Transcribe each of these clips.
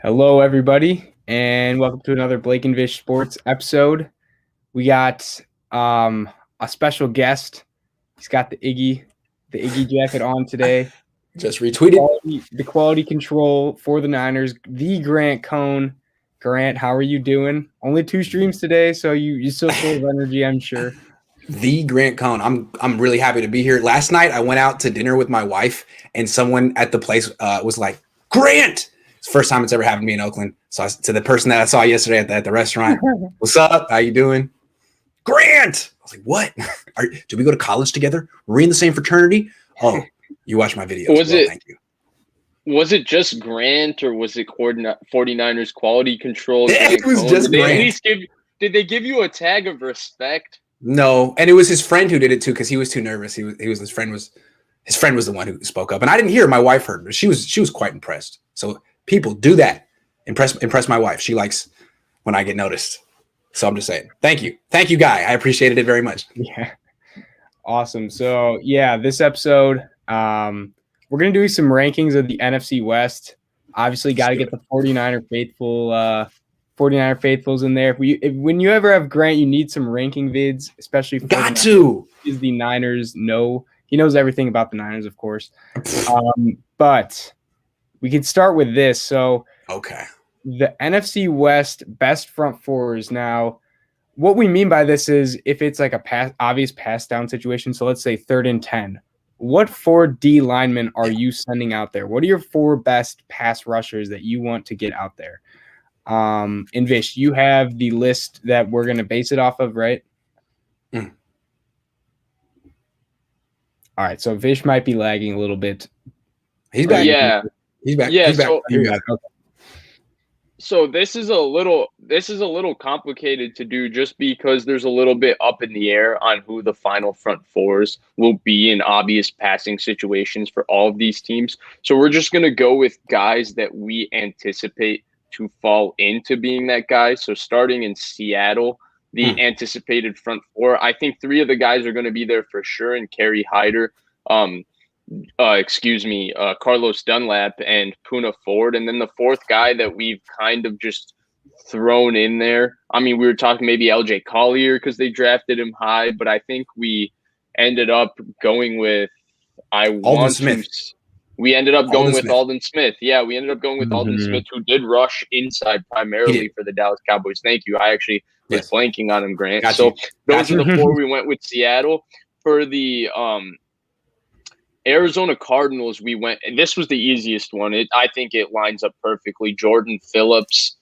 Hello, everybody, and welcome to another Blake&Vish Sports episode. We got a special guest. He's got the Iggy jacket on today. Just retweeted. The quality control for the Niners, the Grant Cohn. Grant, how are you doing? Only 2 streams today, so you still full of energy, I'm sure. The Grant Cohn. I'm really happy to be here. Last night I went out to dinner with my wife, and someone at the place was like, "Grant." It's the first time it's ever happened to me in Oakland. So to the person that I saw yesterday at the restaurant, "What's up? How you doing?" Grant. I was like, "What? Did we go to college together? Were we in the same fraternity?" Oh, you watch my videos. Thank you. Was it just Grant, or was it 49ers quality control? It was just Grant. Did they give you a tag of respect? No, and it was his friend who did it too because he was too nervous. His friend was the one who spoke up, and I didn't hear. My wife heard, but she was quite impressed. So people do that. Impress my wife. She likes when I get noticed. So I'm just saying, thank you, Guy. I appreciated it very much. Yeah, awesome. So yeah, this episode, we're gonna do some rankings of the NFC West. Obviously, got to get the 49er faithfuls in there. When you ever have Grant, you need some ranking vids, especially for is the Niners. He knows everything about the Niners, of course. But we can start with this. So okay, the NFC West best front fours. Now, what we mean by this is if it's like a obvious pass down situation. So let's say 3rd and 10. What 4 D linemen are you sending out there? What are your 4 best pass rushers that you want to get out there? And Vish, you have the list that we're going to base it off of, right? Mm. All right, so Vish might be lagging a little bit. He's back. Yeah. He's back. Yeah, he's back. So this is a little complicated to do just because there's a little bit up in the air on who the final front fours will be in obvious passing situations for all of these teams. So we're just going to go with guys that we anticipate to fall into being that guy. So starting in Seattle, the anticipated front 4, I think 3 of the guys are going to be there for sure, and Kerry Hyder, Carlos Dunlap and Poona Ford. And then the 4th guy that we've kind of just thrown in there, I mean, we were talking maybe LJ Collier because they drafted him high, but I think we ended up going with Aldon Smith. We ended up going with Aldon Smith. Yeah, we ended up going with Aldon Smith, who did rush inside primarily for the Dallas Cowboys. Thank you. I actually was blanking on him, Grant. So those are the 4 we went with Seattle. For the Arizona Cardinals, we went, and this was the easiest one. I think it lines up perfectly. Jordan Phillips,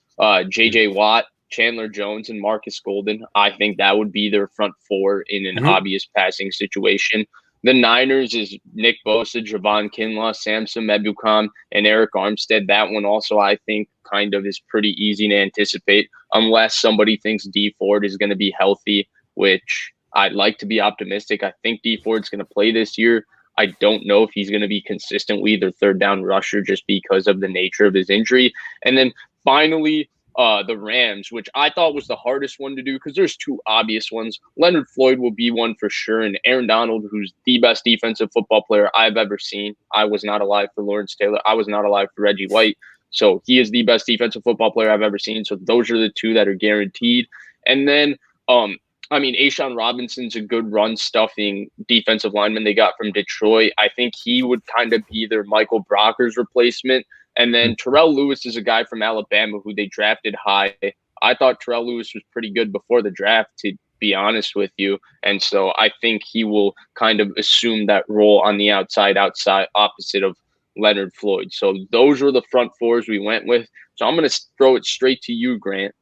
J.J. Watt, Chandler Jones, and Marcus Golden. I think that would be their front 4 in an obvious passing situation. The Niners is Nick Bosa, Javon Kinlaw, Samson Ebukam, and Eric Armstead. That one also, I think, kind of is pretty easy to anticipate unless somebody thinks D Ford is going to be healthy, which I'd like to be optimistic. I think D Ford's going to play this year. I don't know if he's going to be consistently their 3rd down rusher just because of the nature of his injury. And then finally, the Rams, which I thought was the hardest one to do because there's 2 obvious ones. Leonard Floyd will be one for sure, and Aaron Donald, who's the best defensive football player I've ever seen. I was not alive for Lawrence Taylor. I was not alive for Reggie White. So he is the best defensive football player I've ever seen. So those are the 2 that are guaranteed. And then, A'Shawn Robinson's a good run-stuffing defensive lineman they got from Detroit. I think he would kind of be their Michael Brocker's replacement. And then Terrell Lewis is a guy from Alabama who they drafted high. I thought Terrell Lewis was pretty good before the draft, to be honest with you. And so I think he will kind of assume that role on the outside opposite of Leonard Floyd. So those were the front 4s we went with. So I'm going to throw it straight to you, Grant.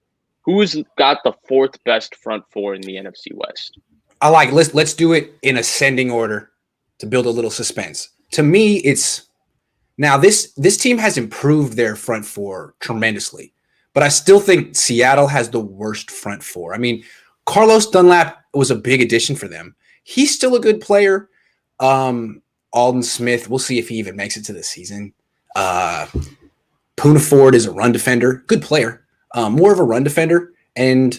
Who's got the 4th best front 4 in the NFC West? I like it. Let's do it in ascending order to build a little suspense. To me, it's now this team has improved their front 4 tremendously, but I still think Seattle has the worst front 4. I mean, Carlos Dunlap was a big addition for them. He's still a good player. Aldon Smith, we'll see if he even makes it to the season. Poona Ford is a run defender, good player. More of a run defender. And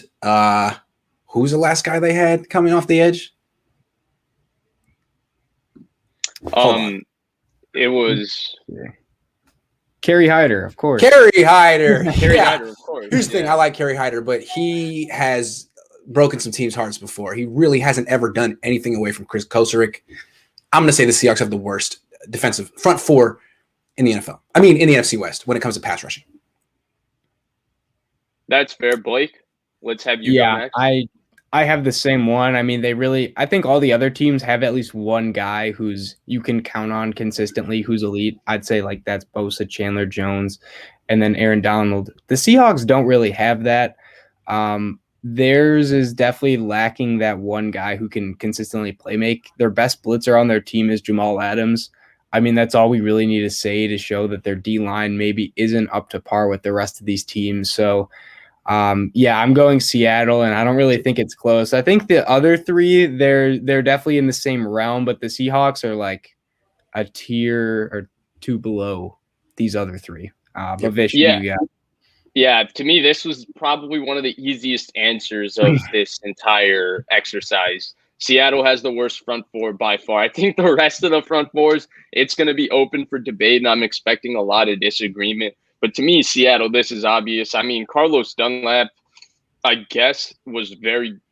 who's the last guy they had coming off the edge? It was Kerry Hyder, of course. Kerry Hyder. Kerry Hyder, of course. Here's the thing. I like Kerry Hyder, but he has broken some teams' hearts before. He really hasn't ever done anything away from Chris Kosarick. I'm going to say the Seahawks have the worst defensive front four in the NFL. I mean, in the NFC West when it comes to pass rushing. That's fair, Blake. Let's have you go next. I have the same one. I mean, I think all the other teams have at least one guy who's you can count on consistently who's elite. I'd say like that's Bosa, Chandler Jones, and then Aaron Donald. The Seahawks don't really have that. Theirs is definitely lacking that one guy who can consistently play make. Their best blitzer on their team is Jamal Adams. I mean, that's all we really need to say to show that their D-line maybe isn't up to par with the rest of these teams. So, I'm going Seattle, and I don't really think it's close. I think the other three, they're definitely in the same realm, but the Seahawks are like a tier or two below these other three. But Vish, Yeah, to me, this was probably one of the easiest answers of this entire exercise. Seattle has the worst front four by far. I think the rest of the front fours, it's going to be open for debate, and I'm expecting a lot of disagreement. But to me, Seattle, this is obvious. I mean, Carlos Dunlap, I guess, was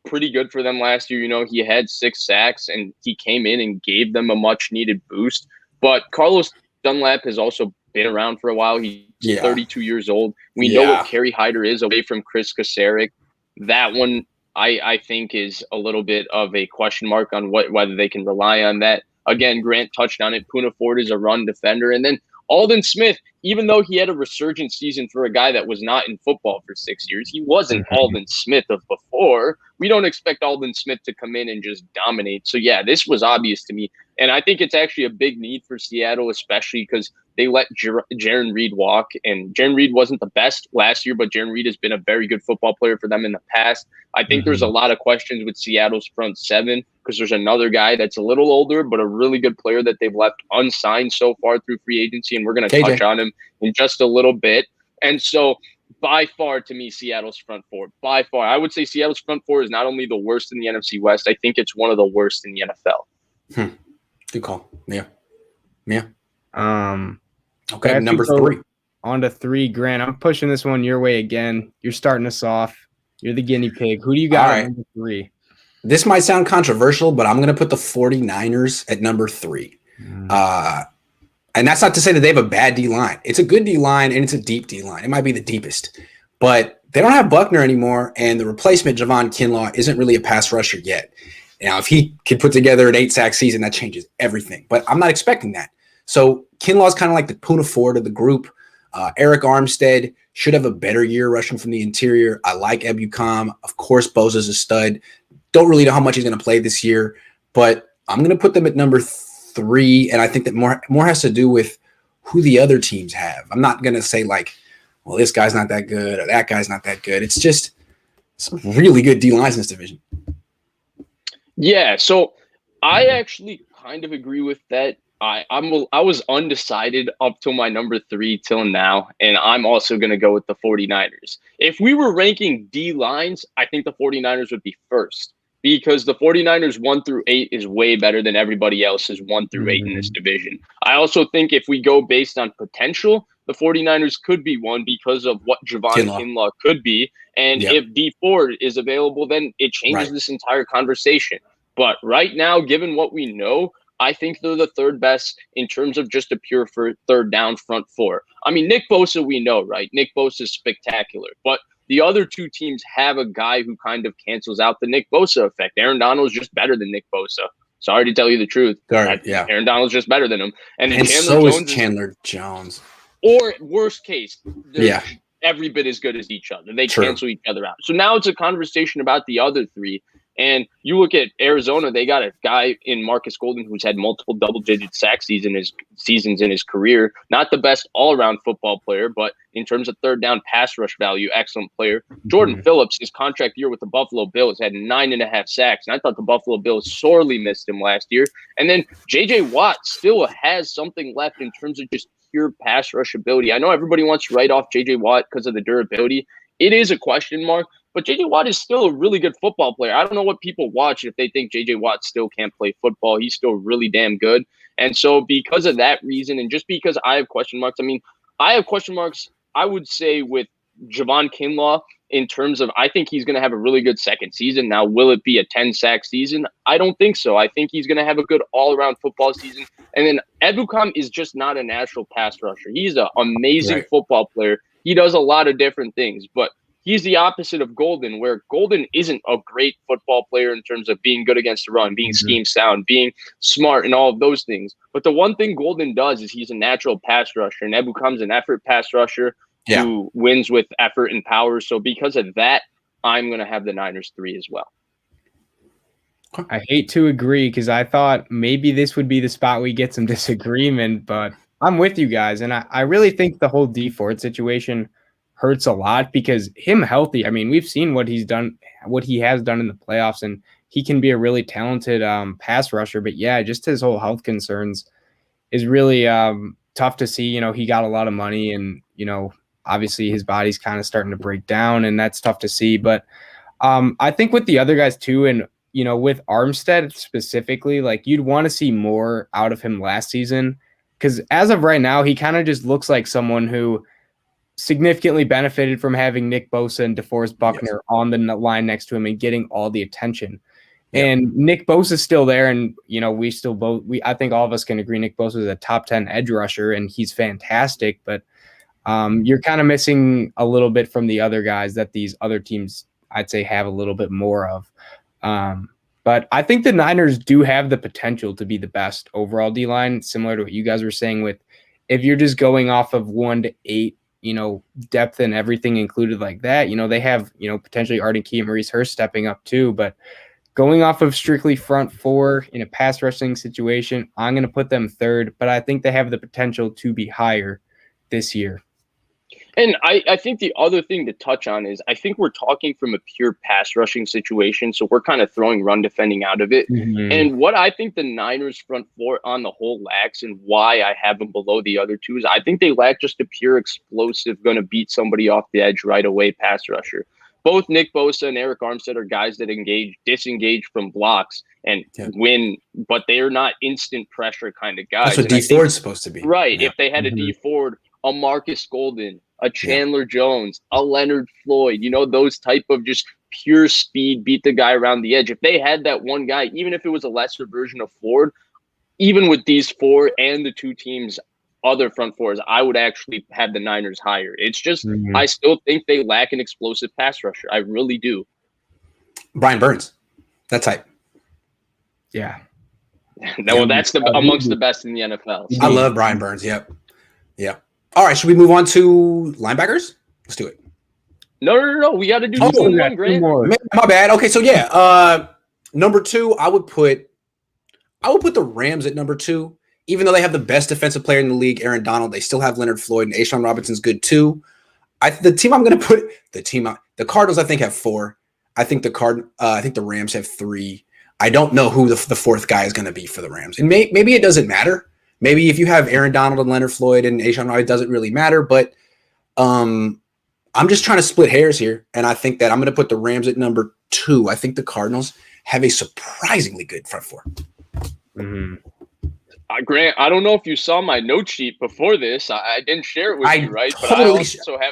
pretty good for them last year. You know, he had 6 sacks, and he came in and gave them a much-needed boost. But Carlos Dunlap has also been around for a while. He's 32 years old. We know what Kerry Hyder is away from Chris Kosarick. That one, I think, is a little bit of a question mark on whether they can rely on that. Again, Grant touched on it. Poona Ford is a run defender. And then Aldon Smith, even though he had a resurgent season for a guy that was not in football for 6 years, he wasn't Aldon Smith of before. We don't expect Aldon Smith to come in and just dominate. So, this was obvious to me. And I think it's actually a big need for Seattle, especially because they let Jaron Reed walk. And Jaron Reed wasn't the best last year, but Jaron Reed has been a very good football player for them in the past. I think there's a lot of questions with Seattle's front seven because there's another guy that's a little older, but a really good player that they've left unsigned so far through free agency. And we're going to touch on him in just a little bit. And so by far, to me, Seattle's front four, by far, I would say Seattle's front four is not only the worst in the NFC West, I think it's one of the worst in the NFL. Good call. Yeah. Okay, number 3. On to 3, Grant. I'm pushing this one your way again. You're starting us off. You're the guinea pig. Who do you got at number 3? This might sound controversial, but I'm going to put the 49ers at number 3. And that's not to say that they have a bad D-line. It's a good D-line, and it's a deep D-line. It might be the deepest. But they don't have Buckner anymore, and the replacement, Javon Kinlaw, isn't really a pass rusher yet. Now, if he could put together an 8-sack season, that changes everything. But I'm not expecting that. So Kinlaw's kind of like the Poona Ford of the group. Eric Armstead should have a better year rushing from the interior. I like Ebukam. Of course, Bosa's a stud. Don't really know how much he's going to play this year, but I'm going to put them at number 3, and I think that more has to do with who the other teams have. I'm not going to say like, well, this guy's not that good or that guy's not that good. It's just some really good D-lines in this division. Yeah, so I actually kind of agree with that. I was undecided up till my number 3 till now, and I'm also going to go with the 49ers. If we were ranking D lines, I think the 49ers would be first because the 49ers 1 through 8 is way better than everybody else's 1 through 8 in this division. I also think if we go based on potential, the 49ers could be 1 because of what Javon Kinlaw could be. And if D Ford is available, then it changes this entire conversation. But right now, given what we know, I think they're the 3rd best in terms of just a pure for 3rd down front 4. I mean, Nick Bosa, we know, right? Nick Bosa is spectacular. But the other 2 teams have a guy who kind of cancels out the Nick Bosa effect. Aaron Donald's just better than Nick Bosa. Sorry to tell you the truth. Aaron Donald's just better than him. And so is Chandler Jones. Or worst case, they're every bit as good as each other. They cancel each other out. So now it's a conversation about the other 3. And you look at Arizona, they got a guy in Marcus Golden who's had multiple double-digit sack seasons in his career. Not the best all-around football player, but in terms of 3rd down pass rush value, excellent player. Jordan Phillips, his contract year with the Buffalo Bills, had 9.5 sacks. And I thought the Buffalo Bills sorely missed him last year. And then J.J. Watt still has something left in terms of just pure pass rush ability. I know everybody wants to write off J.J. Watt because of the durability. It is a question mark. But J.J. Watt is still a really good football player. I don't know what people watch if they think J.J. Watt still can't play football. He's still really damn good. And so because of that reason, and just because I have question marks, I mean, I have question marks, I would say, with Javon Kinlaw in terms of I think he's going to have a really good second season. Now, will it be a 10-sack season? I don't think so. I think he's going to have a good all-around football season. And then Ebukam is just not a natural pass rusher. He's an amazing football player. He does a lot of different things, but he's the opposite of Golden, where Golden isn't a great football player in terms of being good against the run, being scheme sound, being smart, and all of those things. But the one thing Golden does is he's a natural pass rusher, and Ebukam's an effort pass rusher who wins with effort and power. So because of that, I'm going to have the Niners 3 as well. I hate to agree because I thought maybe this would be the spot we get some disagreement, but I'm with you guys. And I really think the whole D Ford situation hurts a lot because him healthy, I mean, we've seen what he's done, what he has done in the playoffs, and he can be a really talented pass rusher. But yeah, just his whole health concerns is really tough to see. You know, he got a lot of money and, you know, obviously his body's kind of starting to break down, and that's tough to see. But I think with the other guys too, and, you know, with Armstead specifically, like you'd want to see more out of him last season because as of right now, he kind of just looks like someone who significantly benefited from having Nick Bosa and DeForest Buckner on the line next to him and getting all the attention. And Nick Bosa is still there, and you know I think all of us can agree Nick Bosa is a top 10 edge rusher, and he's fantastic. But you're kind of missing a little bit from the other guys that these other teams, I'd say, have a little bit more of. But I think the Niners do have the potential to be the best overall D-line, similar to what you guys were saying with if you're just going off of 1 to 8, you know, depth and everything included like that, you know, they have, you know, potentially Arden Key and Maurice Hurst stepping up too. But going off of strictly front 4 in a pass rushing situation, I'm going to put them 3rd, but I think they have the potential to be higher this year. And I think the other thing to touch on is I think we're talking from a pure pass rushing situation. So we're kind of throwing run defending out of it. And what I think the Niners front 4 on the whole lacks and why I have them below the other two is I think they lack just a pure explosive, going to beat somebody off the edge right away pass rusher. Both Nick Bosa and Eric Armstead are guys that disengage from blocks and win, but they're not instant pressure kind of guys. That's what D Ford's supposed to be. Right. If they had a D Ford, a Marcus Golden, a Chandler Jones, a Leonard Floyd, you know, those type of just pure speed, beat the guy around the edge. If they had that one guy, even if it was a lesser version of Ford, even with these 4 and the 2 teams, other front 4s, I would actually have the Niners higher. It's just, I still think they lack an explosive pass rusher. I really do. Brian Burns, that type. Yeah. Well, that's amongst the best in the NFL. So. I love Brian Burns. Yep. All right, should we move on to linebackers? Let's do it. No. We got to do one, Grant. My bad. Okay, so number 2, I would put the Rams at number 2. Even though they have the best defensive player in the league, Aaron Donald, they still have Leonard Floyd, and Ashawn Robinson's good too. The Cardinals, I think, have 4. I think the Rams have 3. I don't know who the 4th guy is going to be for the Rams, and maybe it doesn't matter. Maybe if you have Aaron Donald and Leonard Floyd and Ashawn Robbins, it doesn't really matter. But I'm just trying to split hairs here, and I think that I'm going to put the Rams at number 2. I think the Cardinals have a surprisingly good front 4. Grant, I don't know if you saw my note sheet before this. I didn't share it with you, right?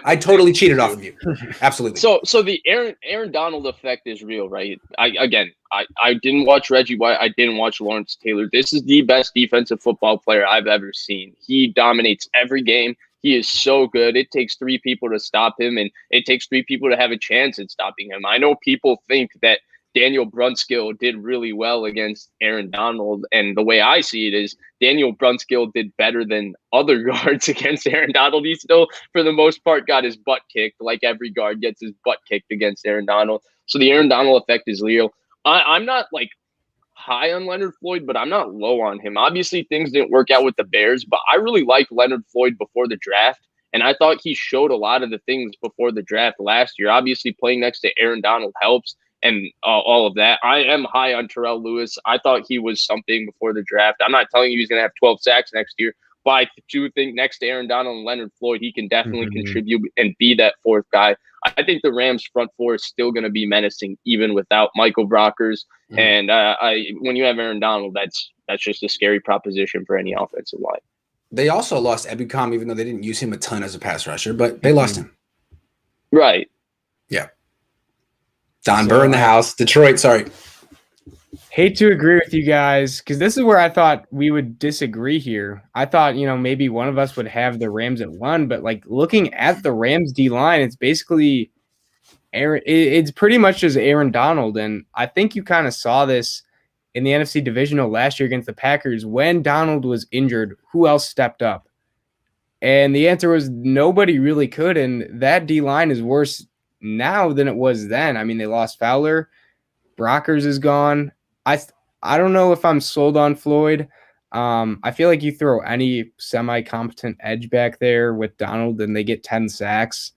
I totally cheated off of you. Absolutely. So the Aaron Donald effect is real, right? I didn't watch Reggie White. I didn't watch Lawrence Taylor. This is the best defensive football player I've ever seen. He dominates every game. He is so good. It takes 3 people to stop him, and it takes 3 people to have a chance at stopping him. I know people think that Daniel Brunskill did really well against Aaron Donald. And the way I see it is Daniel Brunskill did better than other guards against Aaron Donald. He still, for the most part, got his butt kicked, like every guard gets his butt kicked against Aaron Donald. So the Aaron Donald effect is real. I'm not like high on Leonard Floyd, but I'm not low on him. Obviously, things didn't work out with the Bears, but I really liked Leonard Floyd before the draft. And I thought he showed a lot of the things before the draft last year. Obviously, playing next to Aaron Donald helps. And all of that. I am high on Terrell Lewis. I thought he was something before the draft. I'm not telling you he's going to have 12 sacks next year, but I do think next to Aaron Donald and Leonard Floyd, he can definitely contribute and be that 4th guy. I think the Rams front 4 is still going to be menacing even without Michael Brockers. And when you have Aaron Donald, that's just a scary proposition for any offensive line. they also lost Ebukam, even though they didn't use him a ton as a pass rusher, but they lost him. Right. Yeah. Don Burr in the house. Detroit, sorry. Hate to agree with you guys because this is where I thought we would disagree here. I thought, maybe one of us would have the Rams at 1, but like looking at the Rams D line, it's basically it's pretty much just Aaron Donald. And I think you kind of saw this in the NFC divisional last year against the Packers. When Donald was injured, who else stepped up? And the answer was nobody really could. And that D line is worse now than it was then. I mean, they lost Fowler. Brockers is gone. I don't know if I'm sold on Floyd. I feel like you throw any semi-competent edge back there with Donald and they get 10 sacks.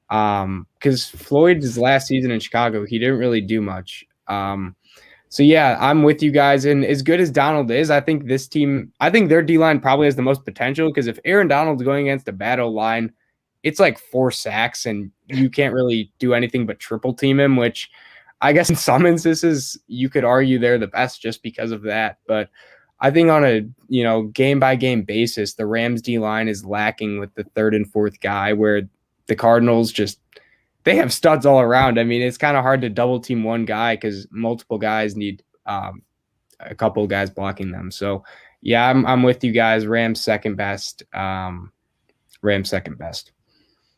Because Floyd's last season in Chicago, he didn't really do much. So yeah, I'm with you guys. And as good as Donald is, I think their D-line probably has the most potential because if Aaron Donald's going against a bad O-line, it's like 4 sacks and you can't really do anything but triple team him, which I guess in some instances you could argue they're the best just because of that. But I think on a game by game basis, the Rams D line is lacking with the 3rd and 4th guy, where the Cardinals they have studs all around. I mean, it's kind of hard to double team one guy because multiple guys need a couple of guys blocking them. So yeah, I'm with you guys. Rams second best. Rams second best.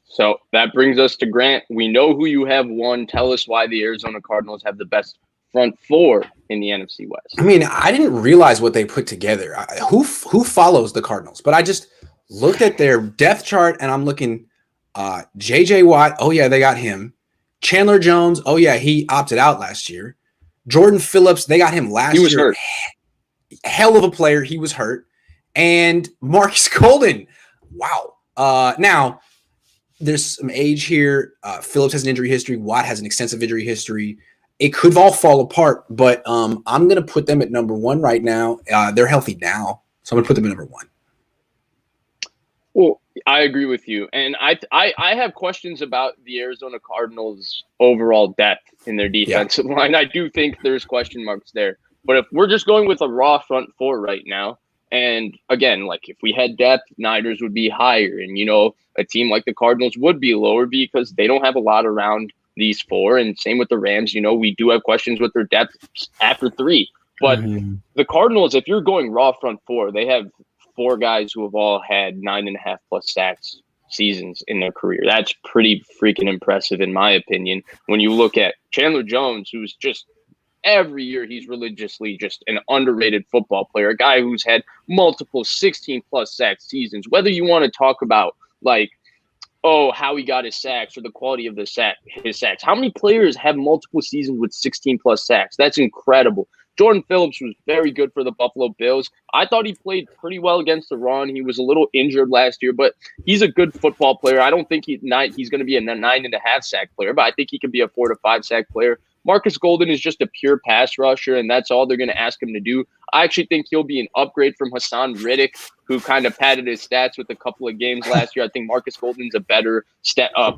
So that brings us to Grant. We know who you have won. Tell us why the Arizona Cardinals have the best front 4 in the NFC West. I mean, I didn't realize what they put together. Who follows the Cardinals? But I just looked at their depth chart and I'm looking J.J. Watt. Oh, yeah, they got him. Chandler Jones. Oh, yeah, he opted out last year. Jordan Phillips. They got him last year. He was hurt. Hell of a player. He was hurt. And Marcus Golden. Wow. Now, there's some age here. Phillips has an injury history. Watt has an extensive injury history. It could all fall apart, but I'm going to put them at number 1 right now. They're healthy now, so I'm going to put them at number 1. Well, I agree with you. And I have questions about the Arizona Cardinals' overall depth in their defensive line. I do think there's question marks there. But if we're just going with a raw front 4 right now, and again, like if we had depth, Niners would be higher. And, a team like the Cardinals would be lower because they don't have a lot around these 4. And same with the Rams. We do have questions with their depth after 3. But the Cardinals, if you're going raw front 4, they have 4 guys who have all had 9.5+ sacks seasons in their career. That's pretty freaking impressive, in my opinion. When you look at Chandler Jones, who's just every year he's religiously just an underrated football player, a guy who's had multiple 16+ sack seasons. Whether you want to talk about how he got his sacks or the quality of his sacks. How many players have multiple seasons with 16+ sacks? That's incredible. Jordan Phillips was very good for the Buffalo Bills. I thought he played pretty well against the run. He was a little injured last year, but he's a good football player. I don't think he's going to be a 9.5 sack player, but I think he can be a 4 to 5 sack player. Marcus Golden is just a pure pass rusher, and that's all they're going to ask him to do. I actually think he'll be an upgrade from Hassan Riddick, who kind of padded his stats with a couple of games last year. I think Marcus Golden's a better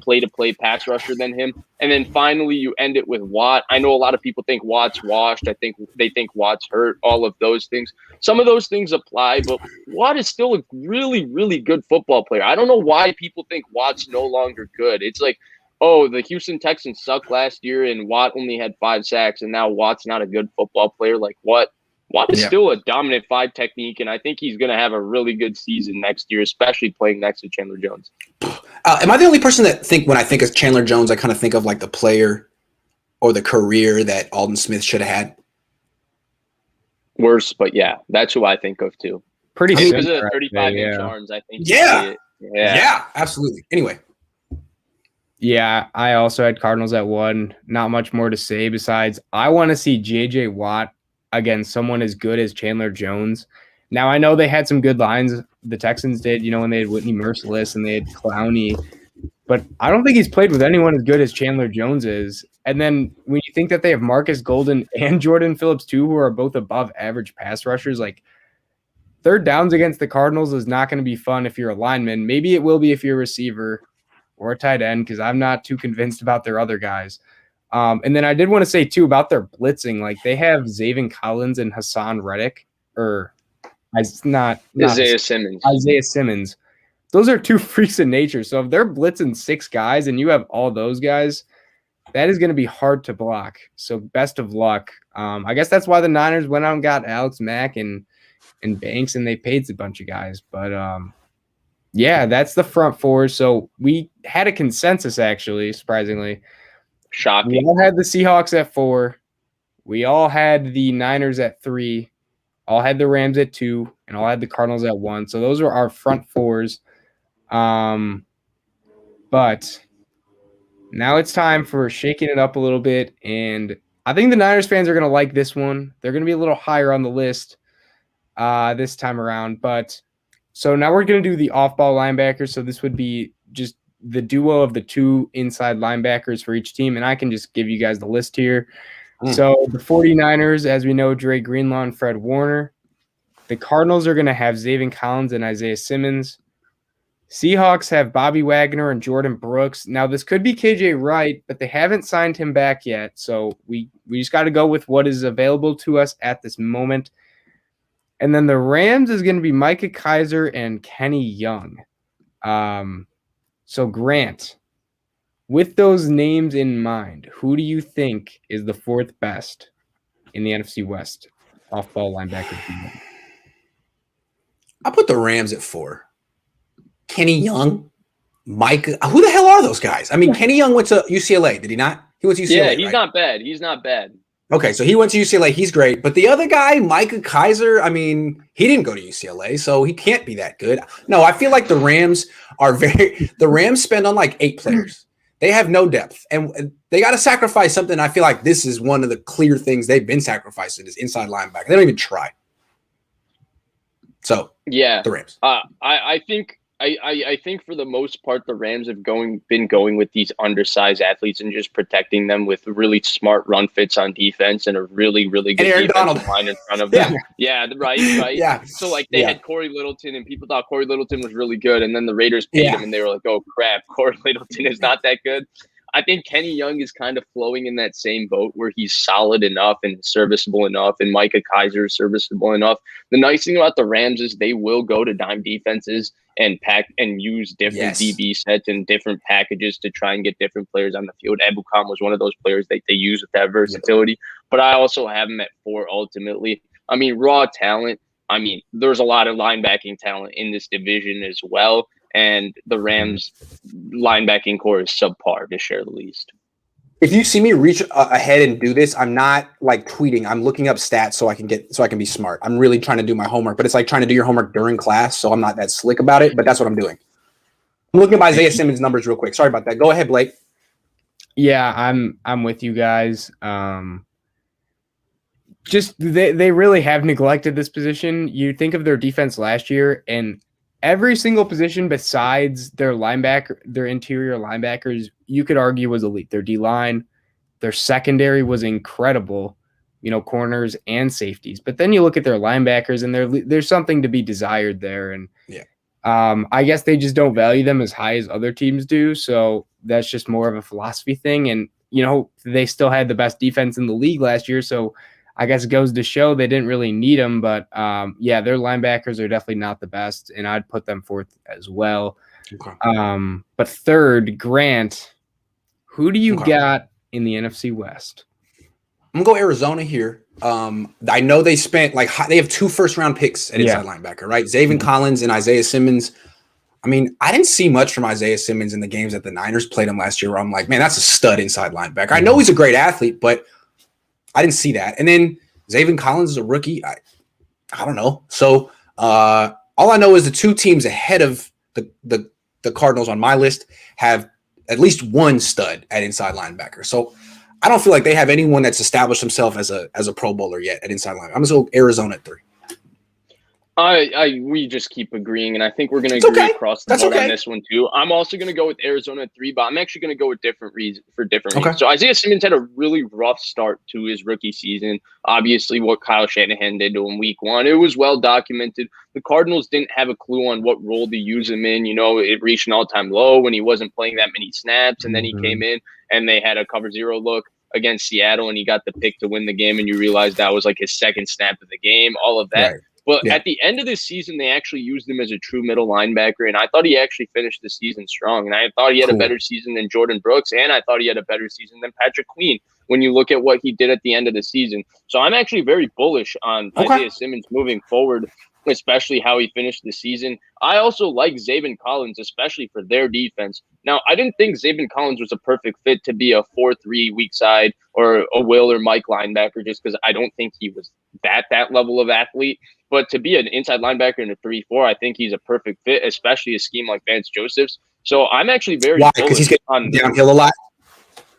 play-to-play pass rusher than him. And then finally, you end it with Watt. I know a lot of people think Watt's washed. I think they think Watt's hurt, all of those things. Some of those things apply, but Watt is still a really, really good football player. I don't know why people think Watt's no longer good. It's like, the Houston Texans sucked last year and Watt only had 5 sacks, and now Watt's not a good football player. Like, what? Watt is still a dominant 5 technique, and I think he's going to have a really good season next year, especially playing next to Chandler Jones. Am I the only person that when I think of Chandler Jones, I kind of think of like the player or the career that Aldon Smith should have had? Worse, but yeah, that's who I think of too. Pretty because of the 35-inch arms, I think. Yeah, absolutely. Anyway. Yeah, I also had Cardinals at 1. Not much more to say besides I want to see J.J. Watt against someone as good as Chandler Jones. Now, I know they had some good lines. The Texans did, when they had Whitney Merciless and they had Clowney. But I don't think he's played with anyone as good as Chandler Jones is. And then when you think that they have Marcus Golden and Jordan Phillips too, who are both above average pass rushers, like third downs against the Cardinals is not going to be fun if you're a lineman. Maybe it will be if you're a receiver or a tight end, because I'm not too convinced about their other guys. And then I did want to say, too, about their blitzing. Like, they have Zaven Collins and Hassan Reddick, or not Isaiah Simmons. Isaiah Simmons. Those are two freaks of nature. So if they're blitzing 6 guys and you have all those guys, that is going to be hard to block. So best of luck. I guess that's why the Niners went out and got Alex Mack and Banks, and they paid a bunch of guys. But yeah, that's the front four. So we had a consensus, actually, surprisingly. Shocking. We all had the Seahawks at 4. We all had the Niners at 3. All had the Rams at 2, and all had the Cardinals at 1. So those were our front fours. But now it's time for shaking it up a little bit, and I think the Niners fans are going to like this one. They're going to be a little higher on the list this time around. But so now we're going to do the off-ball linebackers. So this would be just the duo of the 2 inside linebackers for each team, and I can just give you guys the list here. So the 49ers, as we know, Dre Greenlaw and Fred Warner. The Cardinals are going to have Zaven Collins and Isaiah Simmons. Seahawks have Bobby Wagner and Jordan Brooks. Now, this could be KJ Wright, but they haven't signed him back yet. So we just got to go with what is available to us at this moment. And then the Rams is going to be Micah Kaiser and Kenny Young. So Grant, with those names in mind, who do you think is the 4th best in the NFC West off-ball linebacker team? I put the Rams at 4. Kenny Young, Micah. Who the hell are those guys? I mean, Kenny Young went to UCLA, did he not? He went to UCLA. Yeah, he's right? not bad. He's not bad. Okay, so he went to UCLA. He's great. But the other guy, Micah Kaiser, I mean, he didn't go to UCLA, so he can't be that good. No, I feel like the Rams spend on like 8 players. They have no depth, and they got to sacrifice something. I feel like this is one of the clear things they've been sacrificing is inside linebacker. They don't even try. So yeah, the Rams. I think for the most part, the Rams have been going with these undersized athletes and just protecting them with really smart run fits on defense and a really, really good defensive line in front of them. Yeah, right. Yeah. So like they had Corey Littleton, and people thought Corey Littleton was really good, and then the Raiders paid him, and they were like, "Oh crap, Corey Littleton is not that good." I think Kenny Young is kind of flowing in that same boat where he's solid enough and serviceable enough, and Micah Kaiser is serviceable enough. The nice thing about the Rams is they will go to dime defenses and pack and use different DB sets and different packages to try and get different players on the field. Ebukam was one of those players that they use with that versatility. But I also have him at 4 ultimately. I mean, raw talent. I mean, there's a lot of linebacking talent in this division as well. And the Rams linebacking core is subpar, to share the least. If you see me reach ahead and do this, I'm not like tweeting. I'm looking up stats so I can be smart. I'm really trying to do my homework, but it's like trying to do your homework during class, so I'm not that slick about it, but that's what I'm doing. I'm looking at Isaiah Simmons' numbers real quick. Sorry about that. Go ahead, Blake. Yeah, I'm with you guys. Just they really have neglected this position. You think of their defense last year, and every single position besides their interior linebackers, you could argue was elite. Their D-line, their secondary was incredible, corners and safeties. But then you look at their linebackers, and there's something to be desired there. And I guess they just don't value them as high as other teams do. So that's just more of a philosophy thing. And, they still had the best defense in the league last year. So I guess it goes to show they didn't really need them, but their linebackers are definitely not the best, and I'd put them 4th as well. Okay. But 3rd, Grant, who do you got in the NFC West? I'm gonna go Arizona here. I know they spent they have 2 first-round picks at inside linebacker, right? Zaven Collins and Isaiah Simmons. I mean, I didn't see much from Isaiah Simmons in the games that the Niners played him last year where I'm like, man, that's a stud inside linebacker. I know he's a great athlete, but I didn't see that. And then Zaven Collins is a rookie. I don't know. So all I know is the 2 teams ahead of the Cardinals on my list have at least 1 stud at inside linebacker. So I don't feel like they have anyone that's established himself as a Pro Bowler yet at inside linebacker. I'm going to go Arizona at 3. We just keep agreeing, and I think we're going to agree across the board on this one too. I'm also going to go with Arizona at 3, but I'm actually going to go with different reasons. So Isaiah Simmons had a really rough start to his rookie season. Obviously, what Kyle Shanahan did to him week 1, it was well documented. The Cardinals didn't have a clue on what role to use him in. It reached an all-time low when he wasn't playing that many snaps, and then he came in and they had a cover 0 look against Seattle, and he got the pick to win the game, and you realize that was like his 2nd snap of the game, all of that. Right. But Yeah. at the end of this season, they actually used him as a true middle linebacker, and I thought he actually finished the season strong. And I thought he had a better season than Jordan Brooks, and I thought he had a better season than Patrick Queen when you look at what he did at the end of the season. So I'm actually very bullish on Isaiah Simmons moving forward, especially how he finished the season. I also like Zaven Collins, especially for their defense. Now, I didn't think Zaven Collins was a perfect fit to be a 4-3 weak side or a Will or Mike linebacker, just because I don't think he was that level of athlete. But to be an inside linebacker in a 3-4, I think he's a perfect fit, especially a scheme like Vance Joseph's. So I'm actually very Why? Because he's getting downhill a lot.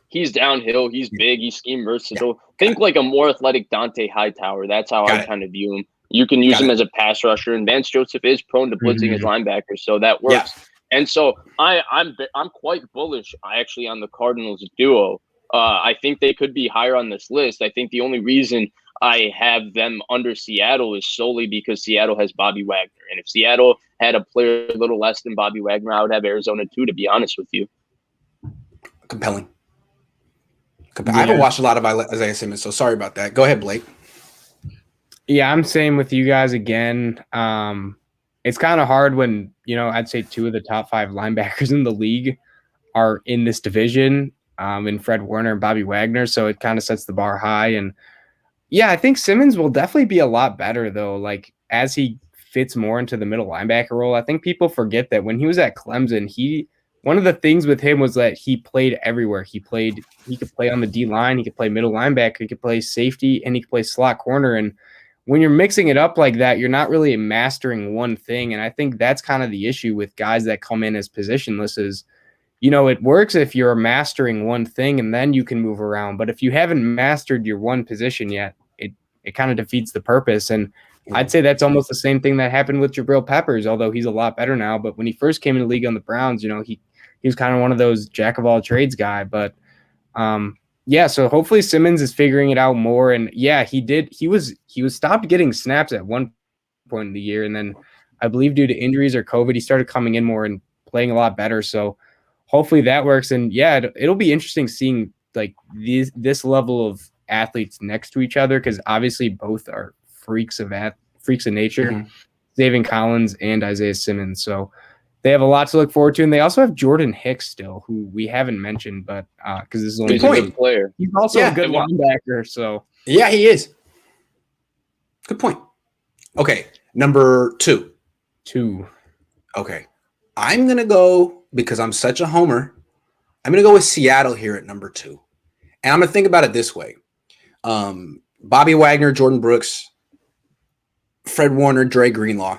He's downhill. He's big. He's scheme versatile. Think like a more athletic Dante Hightower. That's how I kind of view him. You can use him as a pass rusher, and Vance Joseph is prone to blitzing his linebackers, so that works. Yeah. And so I'm quite bullish actually on the Cardinals duo. I think they could be higher on this list. I think the only reason I have them under Seattle is solely because Seattle has Bobby Wagner, and if Seattle had a player a little less than Bobby Wagner, I would have Arizona too. To be honest with you, compelling. I haven't watched a lot of Isaiah Simmons, so sorry about that. Go ahead, Blake. Yeah, I'm saying with you guys again. It's kind of hard when, I'd say 2 of the top 5 linebackers in the league are in this division, in Fred Warner and Bobby Wagner. So it kind of sets the bar high. And yeah, I think Simmons will definitely be a lot better though. Like as he fits more into the middle linebacker role, I think people forget that when he was at Clemson, one of the things with him was that he played everywhere. He could play on the D line, he could play middle linebacker, he could play safety, and he could play slot corner. And when you're mixing it up like that, you're not really mastering one thing. And I think that's kind of the issue with guys that come in as positionless is, it works if you're mastering one thing and then you can move around. But if you haven't mastered your one position yet, it kind of defeats the purpose. And I'd say that's almost the same thing that happened with Jabril Peppers, although he's a lot better now. But when he first came in the league on the Browns, he was kind of one of those jack of all trades guy. But yeah, so hopefully Simmons is figuring it out more. And yeah, he did. He was stopped getting snaps at one point in the year. And then I believe due to injuries or COVID, he started coming in more and playing a lot better. So hopefully that works. And yeah, it'll be interesting seeing like this level of athletes next to each other, because obviously both are freaks of nature, Zaven Collins and Isaiah Simmons. So they have a lot to look forward to. And they also have Jordan Hicks still, who we haven't mentioned, but because this is only a good player. He's also a good linebacker. So yeah, he is. Good point. Okay, number 2. Okay, I'm gonna go, because I'm such a homer, I'm gonna go with Seattle here at number 2. And I'm gonna think about it this way: Bobby Wagner, Jordan Brooks, Fred Warner, Dre Greenlaw.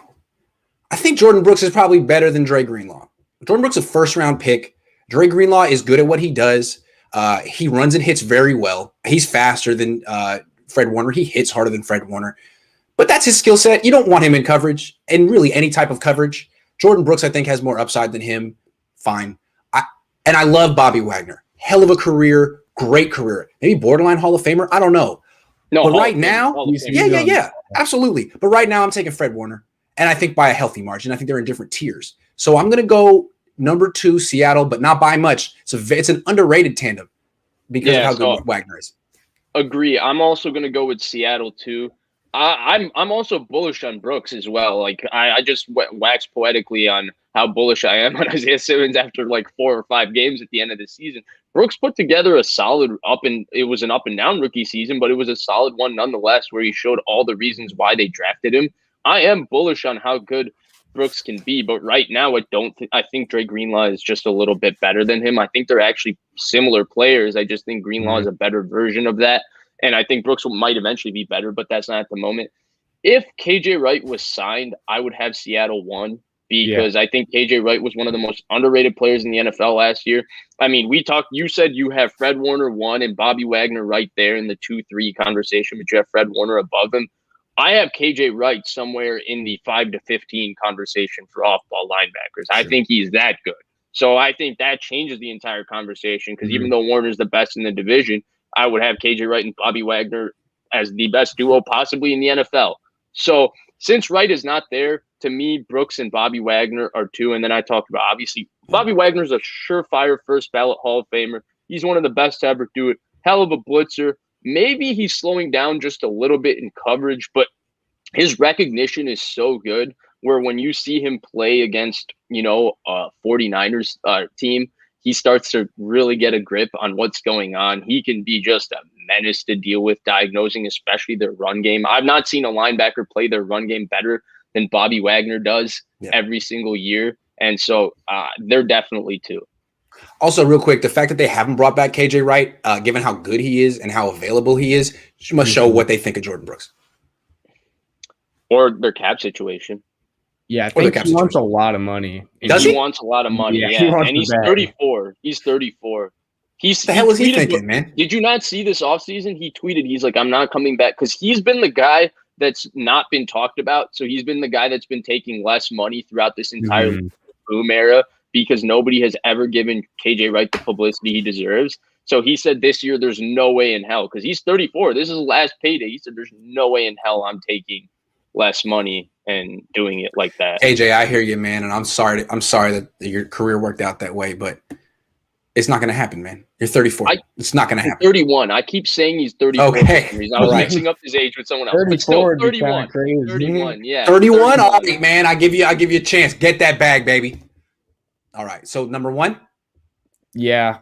I think Jordan Brooks is probably better than Dre Greenlaw. Jordan Brooks is a first-round pick. Dre Greenlaw is good at what he does. He runs and hits very well. He's faster than Fred Warner. He hits harder than Fred Warner. But that's his skill set. You don't want him in coverage, and really any type of coverage. Jordan Brooks, I think, has more upside than him. Fine. And I love Bobby Wagner. Hell of a career, great career. Maybe borderline Hall of Famer. I don't know. No, but right now, yeah, absolutely. But right now, I'm taking Fred Warner. And I think by a healthy margin. I think they're in different tiers. So I'm going to go number 2, Seattle, but not by much. It's an underrated tandem because of how good Wagner is. Agree. I'm also going to go with Seattle too. I'm also bullish on Brooks as well. Like I just waxed poetically on how bullish I am on Isaiah Simmons after like 4 or 5 games at the end of the season. Brooks put together a solid it was an up and down rookie season, but it was a solid one nonetheless, where he showed all the reasons why they drafted him. I am bullish on how good Brooks can be, but right now I think Dre Greenlaw is just a little bit better than him. I think they're actually similar players. I just think Greenlaw is a better version of that. And I think Brooks might eventually be better, but that's not at the moment. If KJ Wright was signed, I would have Seattle 1, because I think KJ Wright was one of the most underrated players in the NFL last year. I mean, you said you have Fred Warner 1 and Bobby Wagner right there in the 2-3 conversation, but you have Fred Warner above him. I have KJ Wright somewhere in the 5 to 15 conversation for off-ball linebackers. I think he's that good. So I think that changes the entire conversation, because even though Warner's the best in the division, I would have KJ Wright and Bobby Wagner as the best duo possibly in the NFL. So since Wright is not there, to me, Brooks and Bobby Wagner are 2. And then I talked about, obviously, Bobby Wagner's a surefire first ballot Hall of Famer. He's one of the best to ever do it. Hell of a blitzer. Maybe he's slowing down just a little bit in coverage, but his recognition is so good where when you see him play against, 49ers team, he starts to really get a grip on what's going on. He can be just a menace to deal with diagnosing, especially their run game. I've not seen a linebacker play their run game better than Bobby Wagner does every single year. And so they're definitely two. Also, real quick, the fact that they haven't brought back KJ Wright, given how good he is and how available he is, must show what they think of Jordan Brooks. Or their cap situation. Yeah, I think he wants a lot of money. Does he? He wants a lot of money, yeah. And he's 34. He's 34. What the hell was he thinking, man? Did you not see this offseason? He tweeted, he's like, I'm not coming back. Because he's been the guy that's not been talked about. So he's been the guy that's been taking less money throughout this entire boom era because nobody has ever given KJ Wright the publicity he deserves. So he said this year there's no way in hell, because he's 34. This is his last payday. He said there's no way in hell I'm taking less money and doing it like that. AJ, I hear you, man, and I'm sorry that your career worked out that way, but it's not going to happen, man. You're 34. It's not going to happen. 31. I keep saying he's 34. Okay. I was mixing up his age with someone else. 34, but still, 31. 31, yeah. 31? All right, man. I give you a chance. Get that bag, baby. All right. So number one? Yeah.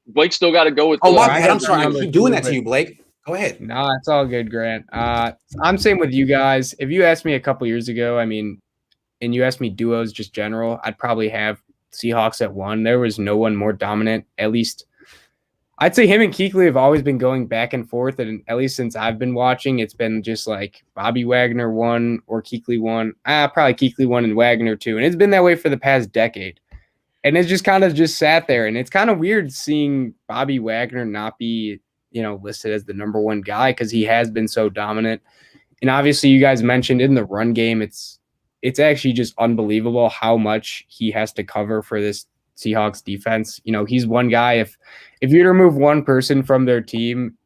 Blake still got to go with. Oh, my bad. I'm sorry. I keep doing that to you, Blake. Go ahead. No, it's all good, Grant. I'm same with you guys. If you asked me a couple years ago, I mean, and you asked me duos just general, I'd probably have Seahawks at 1. There was no one more dominant. At least I'd say him and Kuechly have always been going back and forth, and at least since I've been watching, it's been just like Bobby Wagner 1 or Kuechly 1. Probably Kuechly 1 and Wagner 2, and it's been that way for the past decade. And it's just kind of just sat there, and it's kind of weird seeing Bobby Wagner not be listed as the number 1 guy because he has been so dominant. And obviously you guys mentioned in the run game, it's actually just unbelievable how much he has to cover for this Seahawks defense. He's one guy. If you remove one person from their team,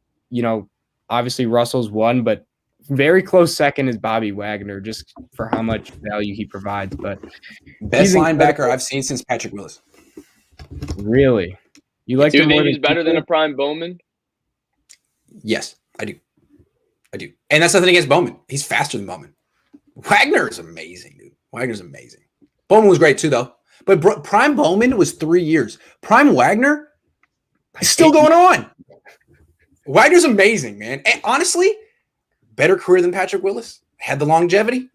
obviously Russell's 1, but very close second is Bobby Wagner, just for how much value he provides. But best linebacker I've seen since Patrick Willis. Really? You like do you think he's better than a prime Bowman? Yes, I do. And that's nothing against Bowman. He's faster than Bowman. Wagner is amazing, dude. Wagner's amazing. Bowman was great too, though. But prime Bowman was 3 years. Prime Wagner is still going on. Wagner's amazing, man. And honestly, better career than Patrick Willis. Had the longevity.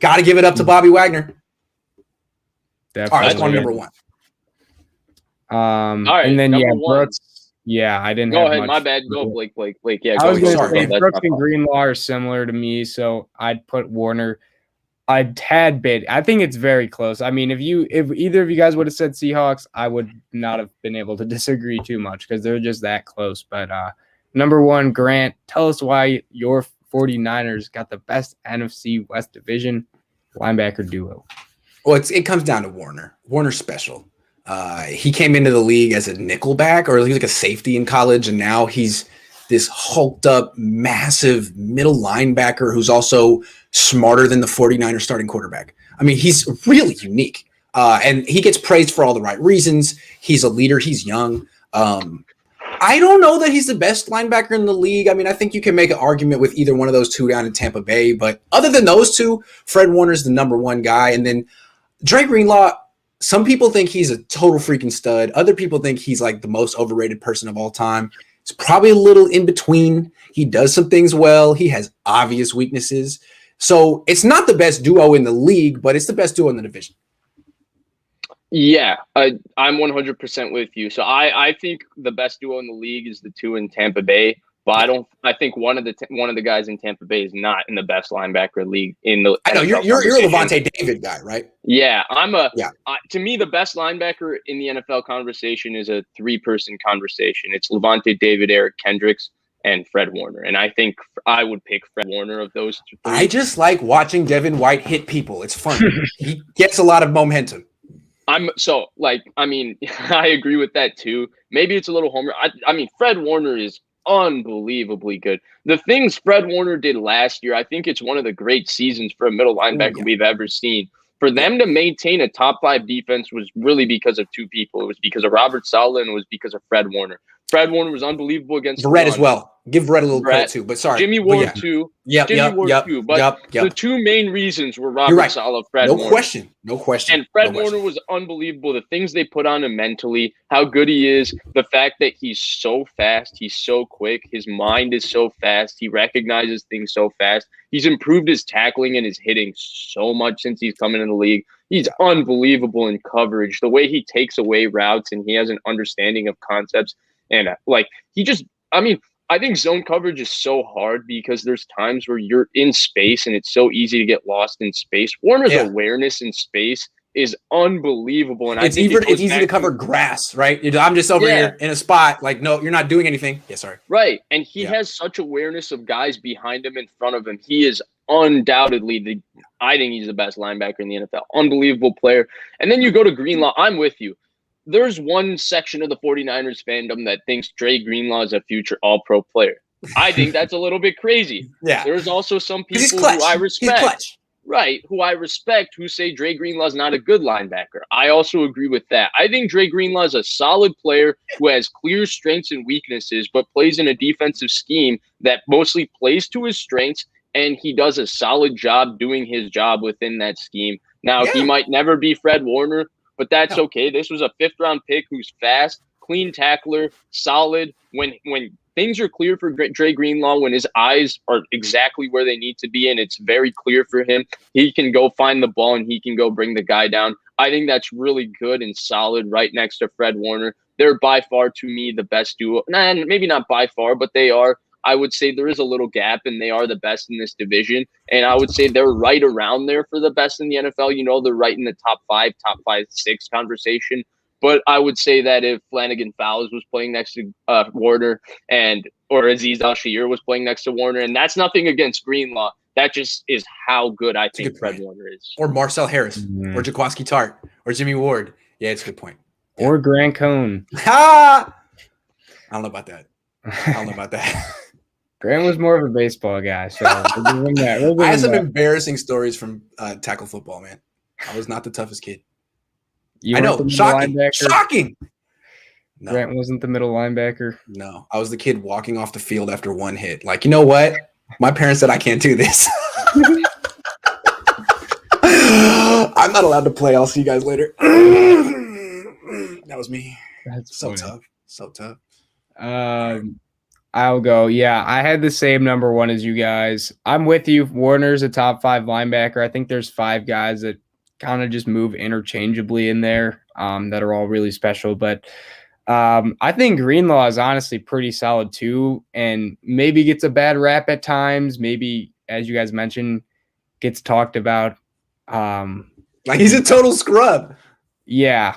Got to give it up to Bobby Wagner. Definitely. All right, let's go to number 1. All right, and then Brooks. Yeah, I didn't. Go have ahead, much. my bad. Go, Blake. Yeah, I was go. going to say Brooks and Greenlaw are similar to me, so I'd put Warner a tad bit. I think it's very close. I mean, if either of you guys would have said Seahawks, I would not have been able to disagree too much because they're just that close. But number 1, Grant, tell us why your 49ers got the best NFC West division linebacker duo. Well, it comes down to Warner. Warner's special. He came into the league as a nickelback, or he was like a safety in college, and now he's this hulked up, massive middle linebacker who's also smarter than the 49ers starting quarterback. I mean, he's really unique, and he gets praised for all the right reasons. He's a leader. He's young. I don't know that he's the best linebacker in the league. I mean, I think you can make an argument with either one of those two down in Tampa Bay, but other than those two, Fred Warner's the number 1 guy, and then Dre Greenlaw. Some people think he's a total freaking stud. Other people think he's like the most overrated person of all time. It's probably a little in between. He does some things well. He has obvious weaknesses. So it's not the best duo in the league, but it's the best duo in the division. Yeah, I'm 100% with you. So I think the best duo in the league is the 2 in Tampa Bay. But I think one of the guys in Tampa Bay is not in the best linebacker league in the. I know you're a Levante David guy, right? Yeah, to me, the best linebacker in the NFL conversation is a 3-person conversation. It's Levante David, Eric Kendricks, and Fred Warner. And I think I would pick Fred Warner of those 3. I just like watching Devin White hit people. It's fun. He gets a lot of momentum. I agree with that too. Maybe it's a little homer. I mean, Fred Warner is unbelievably good. The things Fred Warner did last year, I think it's one of the great seasons for a middle linebacker we've ever seen. For them to maintain a top 5 defense was really because of 2 people. It was because of Robert Saleh and it was because of Fred Warner. Fred Warner was unbelievable against Red as run. well. Give Red a little Brett, credit too, but sorry. Jimmy But Ward too. Jimmy Ward too. But the two main reasons were Robert right. Saleh, Fred No Warner. question. No question. And Fred No Warner question. was unbelievable. The things they put on him mentally, how good he is, the fact that he's so fast, he's so quick, his mind is so fast, he recognizes things so fast. He's improved his tackling and his hitting so much since he's come into the league. He's unbelievable in coverage. The way he takes away routes and he has an understanding of concepts. And I think zone coverage is so hard because there's times where you're in space and it's so easy to get lost in space. Warner's awareness in space is unbelievable. And it's easy to cover grass, right? I'm just over here in a spot. Like, no, you're not doing anything. Yeah, sorry. Right. And he has such awareness of guys behind him, in front of him. He is undoubtedly I think he's the best linebacker in the NFL. Unbelievable player. And then you go to Greenlaw. I'm with you. There's one section of the 49ers fandom that thinks Dre Greenlaw is a future all-pro player. I think that's a little bit crazy. Yeah. There's also some people who I respect. Right, who I respect, who say Dre Greenlaw is not a good linebacker. I also agree with that. I think Dre Greenlaw is a solid player who has clear strengths and weaknesses, but plays in a defensive scheme that mostly plays to his strengths, and he does a solid job doing his job within that scheme. Now, he might never be Fred Warner, but that's okay. This was a fifth-round pick who's fast, clean tackler, solid. When things are clear for Dre Greenlaw, when his eyes are exactly where they need to be and it's very clear for him, he can go find the ball and he can go bring the guy down. I think that's really good and solid right next to Fred Warner. They're by far, to me, the best duo. Maybe not by far, but they are. I would say there is a little gap, and they are the best in this division. And I would say they're right around there for the best in the NFL. You know, they're right in the top 5, 6 conversation. But I would say that if Flanagan Fowles was playing next to Warner or Azeez Al-Shaair was playing next to Warner, and that's nothing against Greenlaw. That just is how good I think Fred Warner is. Or Marcel Harris, or Jaquiski Tart, or Jimmy Ward. Yeah, it's a good point. Yeah. Or Grant Cohn. I don't know about that. Grant was more of a baseball guy, so we'll give him that. I had some embarrassing stories from tackle football, man. I was not the toughest kid. I know, shocking. No. Grant wasn't the middle linebacker. No, I was the kid walking off the field after one hit. Like, you know what? My parents said I can't do this. I'm not allowed to play. I'll see you guys later. That was me. That's so funny. tough. I'll go. Yeah, I had the same number 1 as you guys. I'm with you. Warner's a top 5 linebacker. I think there's 5 guys that kind of just move interchangeably in there that are all really special. But I think Greenlaw is honestly pretty solid too, and maybe gets a bad rap at times. Maybe, as you guys mentioned, gets talked about. Like he's a total scrub. Yeah.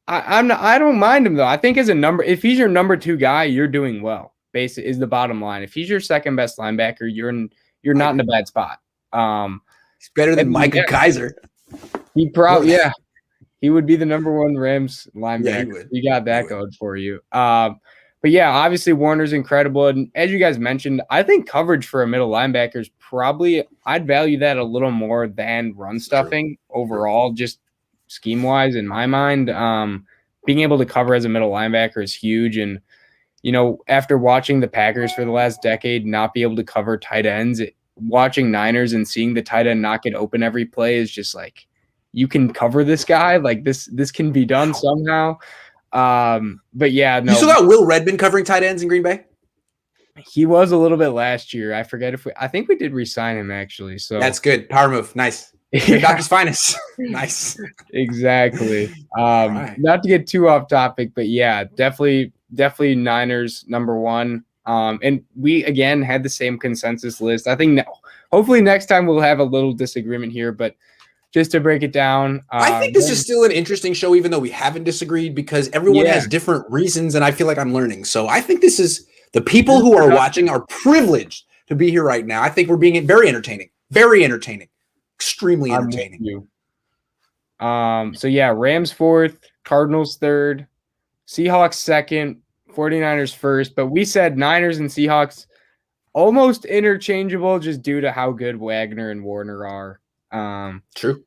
I don't mind him though. I think if he's your number 2 guy, you're doing well. Basically, is the bottom line. If he's your second best linebacker, you're not in a bad spot. He's better than Micah Kaiser. He probably he would be the number 1 Rams linebacker. Yeah, he would. You got that going for you. But yeah, obviously Warner's incredible, and as you guys mentioned, I think coverage for a middle linebacker is probably I'd value that a little more than run stuffing overall, just scheme wise in my mind. Being able to cover as a middle linebacker is huge, and you know, after watching the Packers for the last decade not be able to cover tight ends, watching Niners and seeing the tight end not get open every play is just like, you can cover this guy, like this can be done somehow. But yeah, no. You still got Will Redmond covering tight ends in Green Bay? He was a little bit last year. I forget I think we did re-sign him actually. So that's good. Power move. Nice. Doctor's finest. Nice. Exactly. Right. Not to get too off topic, but yeah, definitely Niners number 1. And we again had the same consensus list. I think hopefully next time we'll have a little disagreement here, but just to break it down. I think this is still an interesting show, even though we haven't disagreed, because everyone has different reasons, and I feel like I'm learning. So I think this is the people who are watching are privileged to be here right now. I think we're being very entertaining, extremely entertaining. So yeah, Rams 4th, Cardinals 3rd, Seahawks 2nd, 49ers 1st, but we said Niners and Seahawks almost interchangeable just due to how good Wagner and Warner are. True.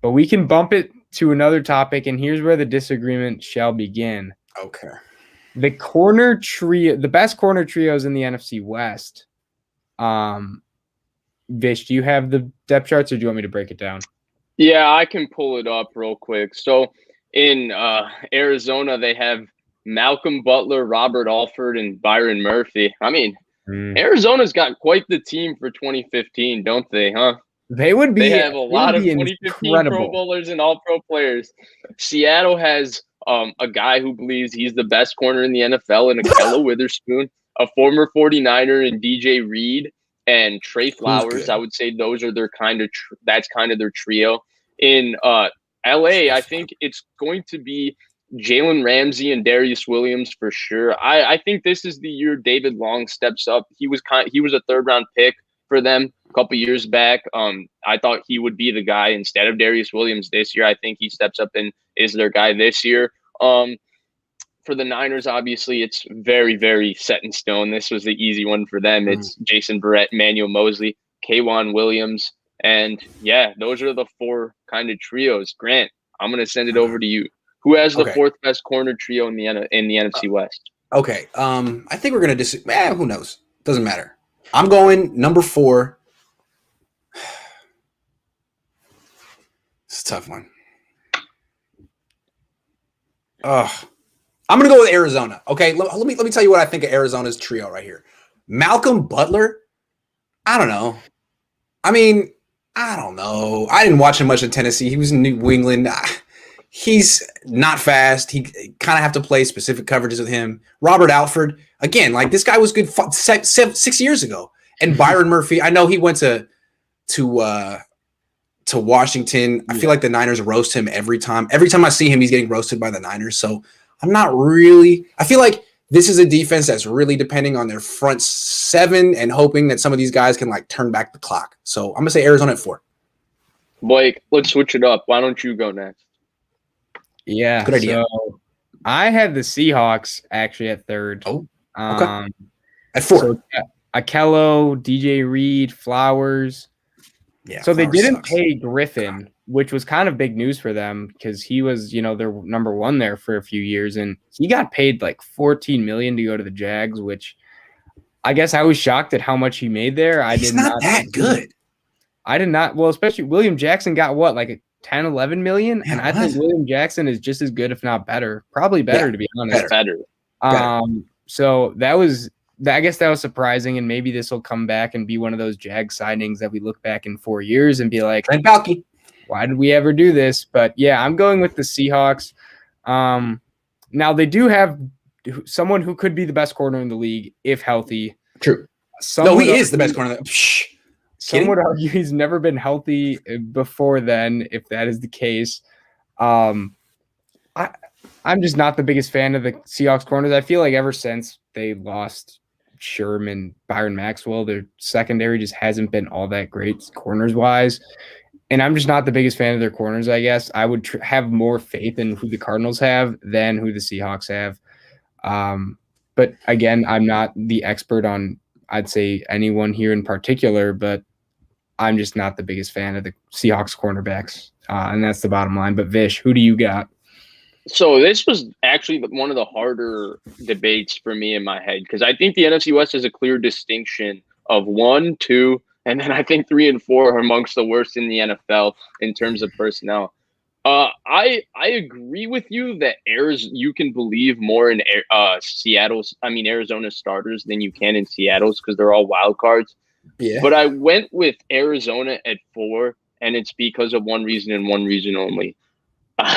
But we can bump it to another topic, and here's where the disagreement shall begin. Okay. The corner trio, the best corner trios in the NFC West. Vish, do you have the depth charts, or do you want me to break it down? Yeah, I can pull it up real quick. So in Arizona, they have Malcolm Butler, Robert Alford, and Byron Murphy. I mean, Arizona's got quite the team for 2015, don't they, huh? They would be. They have a lot of 2015 incredible Pro Bowlers and All-Pro players. Seattle has a guy who believes he's the best corner in the NFL, and Ahkello Witherspoon, a former 49er, and DJ Reed and Trey Flowers. I would say those are their kind of that's kind of their trio. In LA, I think it's going to be Jalen Ramsey and Darius Williams for sure. I think this is the year David Long steps up. He was a third-round pick for them a couple years back. I thought he would be the guy instead of Darius Williams this year. I think he steps up and is their guy this year. For the Niners, obviously, it's very, very set in stone. This was the easy one for them. It's Jason Verrett, Emmanuel Mosley, K'Wan Williams. And, yeah, those are the four kind of trios. Grant, I'm going to send it over to you. Who has the fourth best corner trio in the NFC West? Okay. I think we're going to who knows? Doesn't matter. I'm going number 4. It's a tough one. I'm going to go with Arizona. Okay, let me tell you what I think of Arizona's trio right here. Malcolm Butler, I don't know. I mean, I don't know. I didn't watch him much in Tennessee. He was in New England. He's not fast. He kind of have to play specific coverages with him. Robert Alford, again, like this guy was good 6 years ago. And Byron Murphy, I know he went to Washington. I feel like the Niners roast him every time. Every time I see him, he's getting roasted by the Niners. So I'm not really – I feel like this is a defense that's really depending on their front 7 and hoping that some of these guys can, like, turn back the clock. So I'm going to say Arizona at 4. Blake, let's switch it up. Why don't you go next? Yeah. Good idea. So I had the Seahawks actually at 3rd. Oh, okay. At 4. So Ahkello, DJ Reed, Flowers. Yeah. So they didn't sucks. pay Griffin, which was kind of big news for them because he was, their number 1 there for a few years, and he got paid like $14 million to go to the Jags, which I guess I was shocked at how much he made there. He's not that good. I did not. Well, especially William Jackson got what, like a 10, 11 million, and I think William Jackson is just as good, if not better, probably better to be honest. Better. So I guess that was surprising, and maybe this will come back and be one of those Jag signings that we look back in 4 years and be like, Trent Baalke. Why did we ever do this? But yeah, I'm going with the Seahawks. Now they do have someone who could be the best corner in the league if healthy. True. He is the best corner. Some would argue he's never been healthy before then, if that is the case. I'm just not the biggest fan of the Seahawks corners. I feel like ever since they lost Sherman, Byron Maxwell, their secondary just hasn't been all that great corners-wise. And I'm just not the biggest fan of their corners, I guess. I would have more faith in who the Cardinals have than who the Seahawks have. But again, I'm not the expert on, I'd say, anyone here in particular, but I'm just not the biggest fan of the Seahawks cornerbacks. And that's the bottom line. But Vish, who do you got? So this was actually one of the harder debates for me in my head because I think the NFC West has a clear distinction of 1, 2, and then I think 3 and 4 are amongst the worst in the NFL in terms of personnel. I agree with you that you can believe more in Arizona's starters than you can in Seattle's because they're all wild cards. Yeah. But I went with Arizona at 4, and it's because of one reason and one reason only.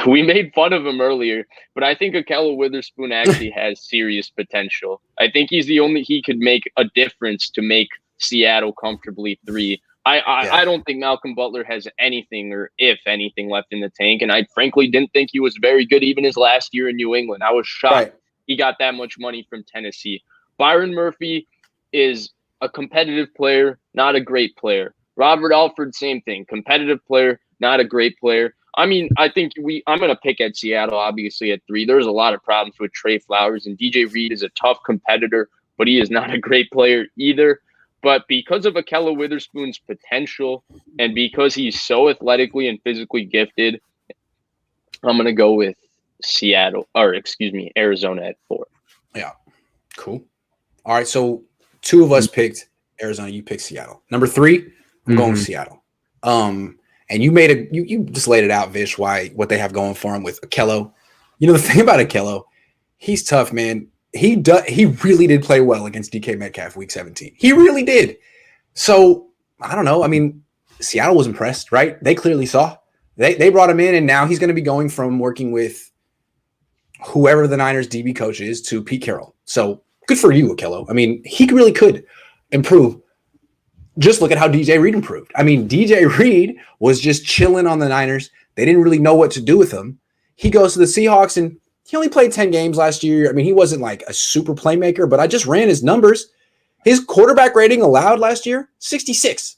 We made fun of him earlier, but I think Ahkello Witherspoon actually has serious potential. I think he could make a difference to make Seattle comfortably 3. I don't think Malcolm Butler has anything or if anything left in the tank, and I frankly didn't think he was very good even his last year in New England. I was shocked he got that much money from Tennessee. Byron Murphy is a competitive player, not a great player. Robert Alford, same thing. Competitive player, not a great player. I mean, I think I'm going to pick at Seattle, obviously, at 3. There's a lot of problems with Trey Flowers, and DJ Reed is a tough competitor, but he is not a great player either. But because of Ahkello Witherspoon's potential and because he's so athletically and physically gifted, I'm going to go with Arizona at 4. Yeah. Cool. All right. So 2 of us picked Arizona. You picked Seattle. Number 3, I'm going with Seattle. And you just laid it out, Vish, what they have going for him with Akello. You know, the thing about Akello, he's tough, man. He really did play well against DK Metcalf week 17. He really did. So I don't know. I mean, Seattle was impressed, right? They clearly saw. They brought him in, and now he's going to be going from working with whoever the Niners DB coach is to Pete Carroll. So good for you, Akello. I mean, he really could improve. Just look at how DJ Reed improved. I mean, DJ Reed was just chilling on the Niners. They didn't really know what to do with him. He goes to the Seahawks, and he only played 10 games last year. I mean, he wasn't like a super playmaker, but I just ran his numbers. His quarterback rating allowed last year, 66.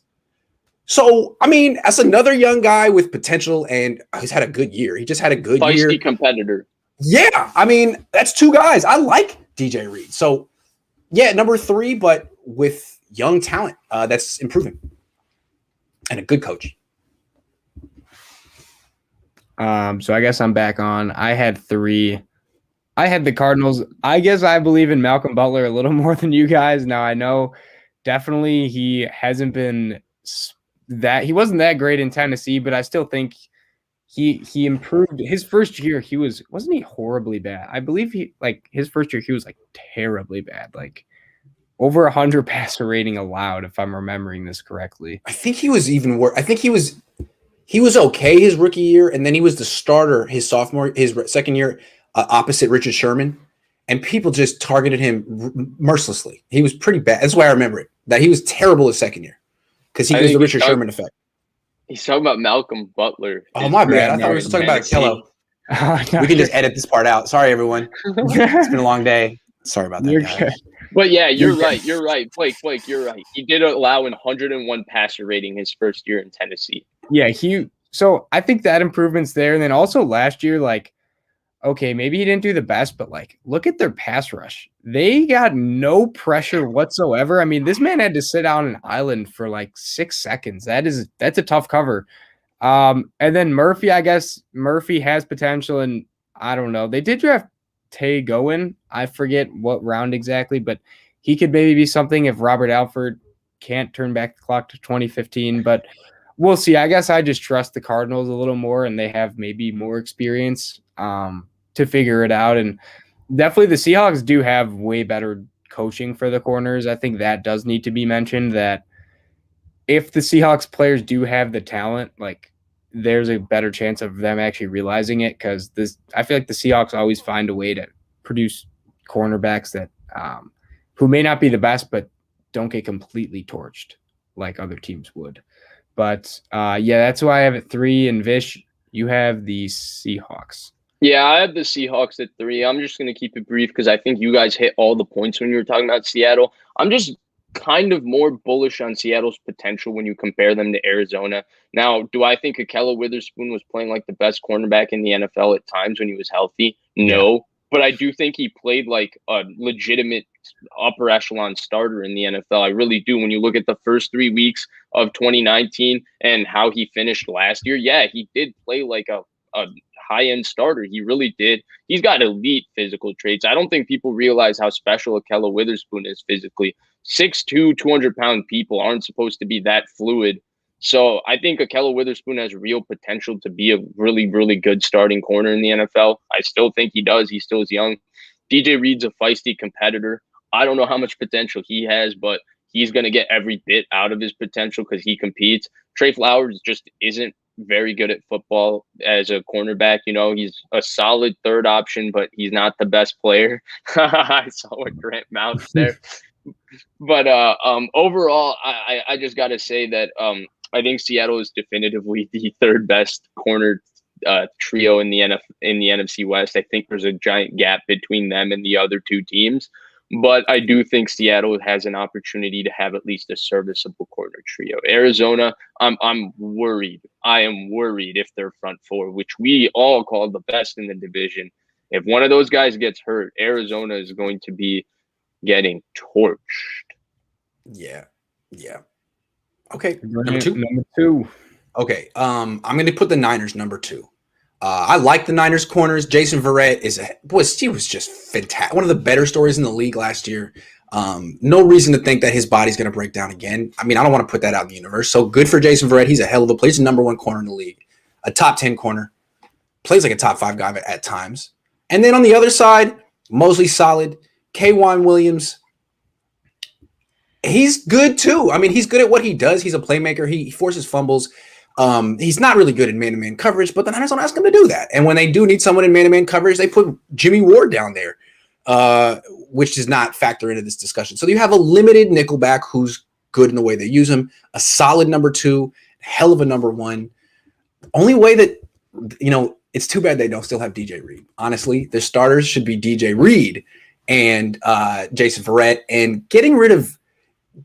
So, I mean, as another young guy with potential, and he's had a good year. He just had a good year. Feisty competitor. Yeah, I mean, that's 2 guys. I like DJ Reed. So, yeah, number 3, but with young talent that's improving and a good coach. So I guess I'm back on. I had 3. I had the Cardinals. I guess I believe in Malcolm Butler a little more than you guys. Now, I know definitely he hasn't been he wasn't that great in Tennessee, but I still think he improved. His first year, wasn't he horribly bad? I believe his first year, he was like terribly bad, like over 100 passer rating allowed, if I'm remembering this correctly. I think he was even worse. I think he was okay his rookie year, and then he was the starter his second year opposite Richard Sherman, and people just targeted him mercilessly. He was pretty bad. That's why I remember it, that he was terrible his second year because he was the Richard Sherman effect. He's talking about Malcolm Butler. Oh, my bad. I thought we were talking about Akello. We can just edit this part out. Sorry, everyone. It's been a long day. Sorry about that, guys. But yeah, you're right. You're right. Blake, you're right. He did allow an 101 passer rating his first year in Tennessee. Yeah, so I think that improvement's there. And then also last year, okay, maybe he didn't do the best, but look at their pass rush. They got no pressure whatsoever. I mean, this man had to sit on an island for 6 seconds. That's a tough cover. And then Murphy, I guess Murphy has potential, and I don't know. They did draft Tay Gowan. I forget what round exactly, but he could maybe be something if Robert Alford can't turn back the clock to 2015, but we'll see. I guess I just trust the Cardinals a little more, and they have maybe more experience to figure it out. And definitely the Seahawks do have way better coaching for the corners. I think that does need to be mentioned, that if the Seahawks players do have the talent, there's a better chance of them actually realizing it, because I feel like the Seahawks always find a way to produce cornerbacks that who may not be the best, but don't get completely torched like other teams would. But yeah, that's why I have it 3. And Vish, you have the Seahawks. Yeah, I have the Seahawks at 3. I'm just going to keep it brief because I think you guys hit all the points when you were talking about Seattle. I'm just kind of more bullish on Seattle's potential when you compare them to Arizona. Now, do I think Ahkello Witherspoon was playing like the best cornerback in the NFL at times when he was healthy? No. Yeah. But I do think he played like a legitimate upper echelon starter in the NFL. I really do. When you look at the first 3 weeks of 2019 and how he finished last year, yeah, he did play like a high-end starter. He really did. He's got elite physical traits. I don't think people realize how special Ahkello Witherspoon is physically. 6'2", 200-pound people aren't supposed to be that fluid. So I think Ahkello Witherspoon has real potential to be a really, really good starting corner in the NFL. I still think he does. He still is young. DJ Reed's a feisty competitor. I don't know how much potential he has, but he's going to get every bit out of his potential because he competes. Trey Flowers just isn't very good at football as a cornerback. You know, he's a solid third option, but he's not the best player. I saw what Grant mouthed there. But overall, I just got to say that I think Seattle is definitively the third best corner trio in the NFC West. I think there's a giant gap between them and the other 2 teams. But I do think Seattle has an opportunity to have at least a serviceable corner trio. Arizona, I'm worried. I am worried if their front 4, which we all call the best in the division, if one of those guys gets hurt, Arizona is going to be getting torched. Yeah. Okay. Number two. Okay. I'm going to put the Niners number 2. I like the Niners corners. Jason Verrett he was just fantastic. One of the better stories in the league last year. No reason to think that his body's going to break down again. I mean, I don't want to put that out in the universe. So good for Jason Verrett. He's a hell of a player. He's the number 1 corner in the league, a top 10 corner, plays like a top 5 guy at times. And then on the other side, Mosley solid. K'Wan Williams, he's good too. I mean, he's good at what he does. He's a playmaker. He forces fumbles. He's not really good in man-to-man coverage, but the Niners don't ask him to do that. And when they do need someone in man-to-man coverage, they put Jimmy Ward down there, which does not factor into this discussion. So you have a limited nickelback who's good in the way they use him, a solid number 2, hell of a number 1. Only way that, it's too bad they don't still have DJ Reed. Honestly, their starters should be DJ Reed and Jason Verrett, and getting rid of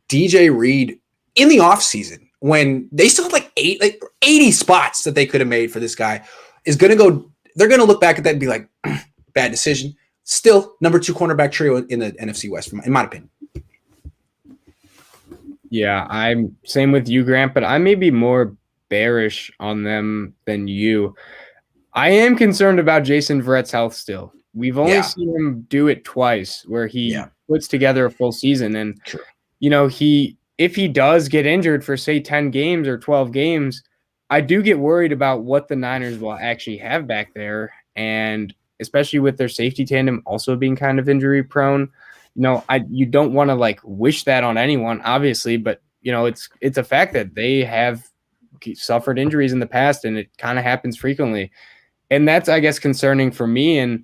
DJ Reed in the offseason when they still have like 80 spots that they could have made for this guy is going to go. They're going to look back at that and be like, bad decision. Still number 2 cornerback trio in the NFC West, in my opinion. Yeah, I'm same with you, Grant, but I may be more bearish on them than you. I am concerned about Jason Verrett's health still. We've only seen him do it twice where he puts together a full season. And, if he does get injured for, say, 10 games or 12 games, I do get worried about what the Niners will actually have back there. And especially with their safety tandem also being kind of injury prone, you don't want to wish that on anyone, obviously, but it's a fact that they have suffered injuries in the past and it kind of happens frequently. And that's, I guess, concerning for me. And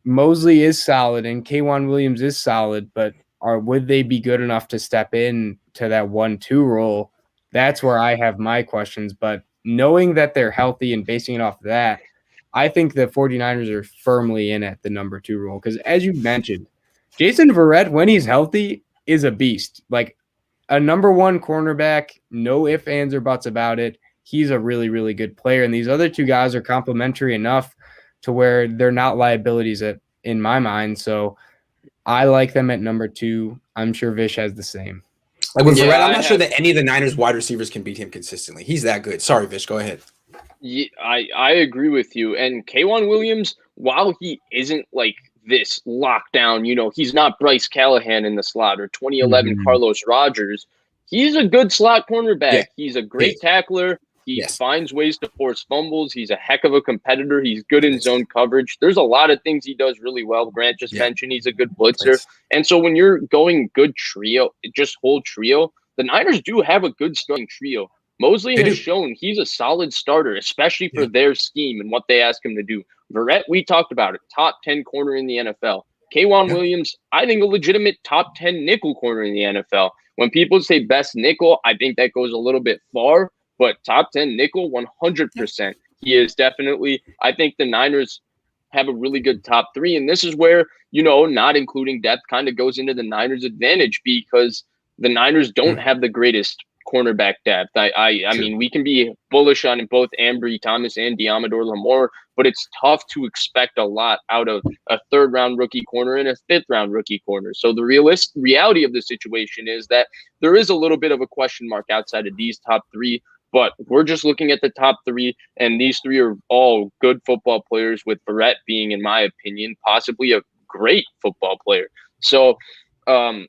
Mosley is solid and K'Wan Williams is solid, but would they be good enough to step in to that 1-2 role? That's where I have my questions. But knowing that they're healthy and basing it off of that, I think the 49ers are firmly in at the number 2 role. Because as you mentioned, Jason Verrett, when he's healthy, is a beast. Like a number 1 cornerback, no ifs, ands, or buts about it. He's a really, really good player. And these other 2 guys are complementary enough to where they're not liabilities in my mind. So I like them at number 2. I'm sure Vish has the same. Like with Verrett, I'm not sure that any of the Niners wide receivers can beat him consistently. He's that good. Sorry, Vish, go ahead. Yeah, I agree with you. And K'Wan Williams, while he isn't like this lockdown, he's not Bryce Callahan in the slot or 2011 Carlos Rogers. He's a good slot cornerback. Yeah. He's a great tackler. He finds ways to force fumbles. He's a heck of a competitor. He's good in zone coverage. There's a lot of things he does really well. Grant just mentioned he's a good blitzer. And so when you're going good trio, just whole trio, the Niners do have a good starting trio. Mosley has shown he's a solid starter, especially for their scheme and what they ask him to do. Verrett, we talked about it, top 10 corner in the NFL. K'Wan Williams, I think a legitimate top 10 nickel corner in the NFL. When people say best nickel, I think that goes a little bit far. But top 10 nickel, 100%. He is definitely, I think the Niners have a really good top 3. And this is where, not including depth kind of goes into the Niners' advantage because the Niners don't have the greatest cornerback depth. I mean, we can be bullish on both Ambry Thomas and Diamador Lamore, but it's tough to expect a lot out of a 3rd-round rookie corner and a 5th-round rookie corner. So the reality of the situation is that there is a little bit of a question mark outside of these top 3. But we're just looking at the top 3, and these 3 are all good football players, with Verrett being, in my opinion, possibly a great football player. So I'm